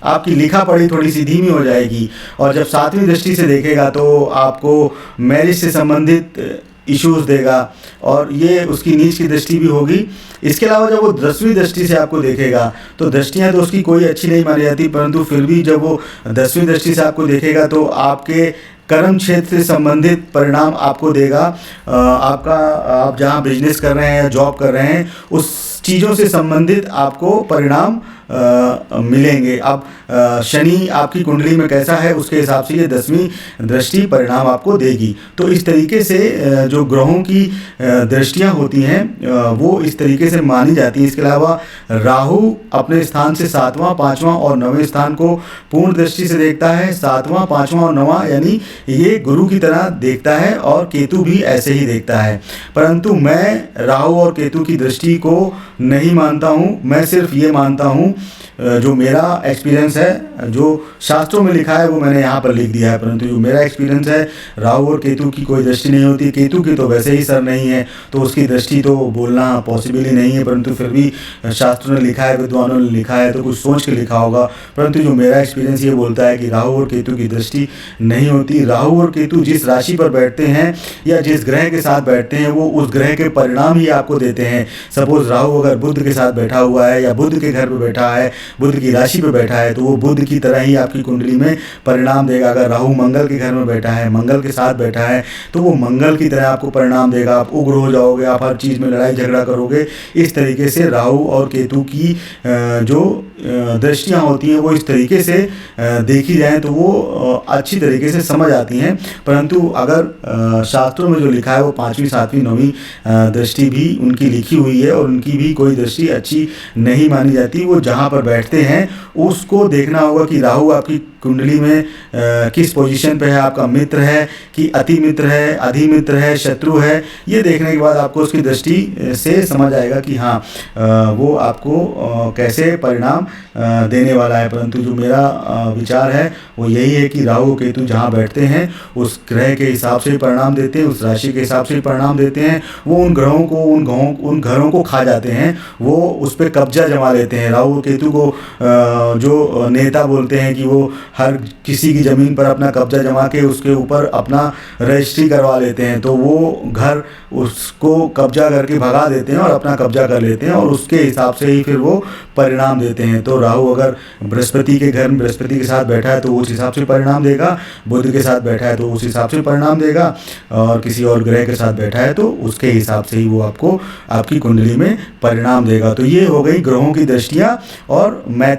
आपकी लिखा पढ़ी थोड़ी सी धीमी हो जाएगी। और जब 7वीं दृष्टि से देखेगा तो आपको मैरिज से संबंधित इश्यूज देगा और ये उसकी नीच की दृष्टि भी होगी। इसके अलावा जब वो 10वीं दृष्टि से आपको देखेगा तो दृष्टियाँ तो उसकी कोई अच्छी नहीं मानी जाती, परंतु फिर भी जब वो 10वीं दृष्टि से आपको देखेगा तो आपके कर्म क्षेत्र से संबंधित परिणाम आपको देगा। आप जहाँ बिजनेस कर रहे हैं या जॉब कर रहे हैं उस चीज़ों से संबंधित आपको परिणाम मिलेंगे। अब शनि आपकी कुंडली में कैसा है उसके हिसाब से ये 10वीं दृष्टि परिणाम आपको देगी। तो इस तरीके से जो ग्रहों की दृष्टियाँ होती हैं वो इस तरीके से मानी जाती हैं। इसके अलावा राहु अपने स्थान से 7वां, 5वां और 9वें स्थान को पूर्ण दृष्टि से देखता है। 7वां, 5वां और 9वां यानी ये गुरु की तरह देखता है और केतु भी ऐसे ही देखता है, परंतु मैं राहु और केतु की दृष्टि को नहीं मानता हूँ। मैं सिर्फ ये मानता हूँ, जो मेरा एक्सपीरियंस है, जो शास्त्रों में लिखा है वो मैंने यहाँ पर लिख दिया है, परंतु जो मेरा एक्सपीरियंस है राहु और केतु की कोई दृष्टि नहीं होती। केतु की तो वैसे ही सर नहीं है तो उसकी दृष्टि तो बोलना पॉसिबल ही नहीं है, परंतु फिर भी शास्त्रों ने लिखा है, विद्वानों ने लिखा है तो कुछ सोच के लिखा होगा। परंतु जो मेरा एक्सपीरियंस ये बोलता है कि राहु और केतु की दृष्टि नहीं होती। राहु और केतु जिस राशि पर बैठते हैं या जिस ग्रह के साथ बैठते हैं वो उस ग्रह के परिणाम ही आपको देते हैं। सपोज राहु अगर बुध के साथ बैठा हुआ है या बुध के घर पर बैठा है बुध की राशि पे बैठा है तो वो बुध की तरह ही आपकी कुंडली में परिणाम देगा। अगर राहु मंगल के घर में बैठा है, मंगल के साथ बैठा है, तो वो मंगल की तरह आपको परिणाम देगा। आप उग्र हो जाओगे, आप हर चीज़ में लड़ाई झगड़ा करोगे। इस तरीके से राहु और केतु की जो दृष्टियाँ होती हैं वो इस तरीके से देखी जाए तो वो अच्छी तरीके से समझ आती हैं। परंतु अगर शास्त्रों में जो लिखा है वो 5वीं 7वीं 9वीं दृष्टि भी उनकी लिखी हुई है और उनकी भी कोई दृष्टि अच्छी नहीं मानी जाती। वो जहाँ पर बैठते हैं उसको देखना होगा कि राहु आपकी कुंडली में किस पोजीशन पे है, आपका मित्र है कि अति मित्र है, अधिमित्र है, शत्रु है। ये देखने के बाद आपको उसकी दृष्टि से समझ आएगा कि हाँ वो आपको कैसे परिणाम देने वाला है। परंतु जो मेरा विचार है वो यही है कि राहु केतु जहाँ बैठते हैं उस ग्रह के हिसाब से परिणाम देते हैं, उस राशि के हिसाब से परिणाम देते हैं। वो उन ग्रहों को उन घरों को खा जाते हैं, वो उस पर कब्जा जमा लेते हैं। राहु केतु को जो नेता बोलते हैं कि वो हर किसी की ज़मीन पर अपना कब्जा जमा के उसके ऊपर अपना रजिस्ट्री करवा लेते हैं, तो वो घर उसको कब्जा करके भगा देते हैं और अपना कब्जा कर लेते हैं और उसके हिसाब से ही फिर वो परिणाम देते हैं। तो राहु अगर बृहस्पति के घर में बृहस्पति के साथ बैठा है तो उस हिसाब से परिणाम देगा, बुध के साथ बैठा है तो उस हिसाब से परिणाम देगा, और किसी और ग्रह के साथ बैठा है तो उसके हिसाब से ही वो आपको आपकी कुंडली में परिणाम देगा। तो ये हो गई ग्रहों की दृष्टियाँ। और मैं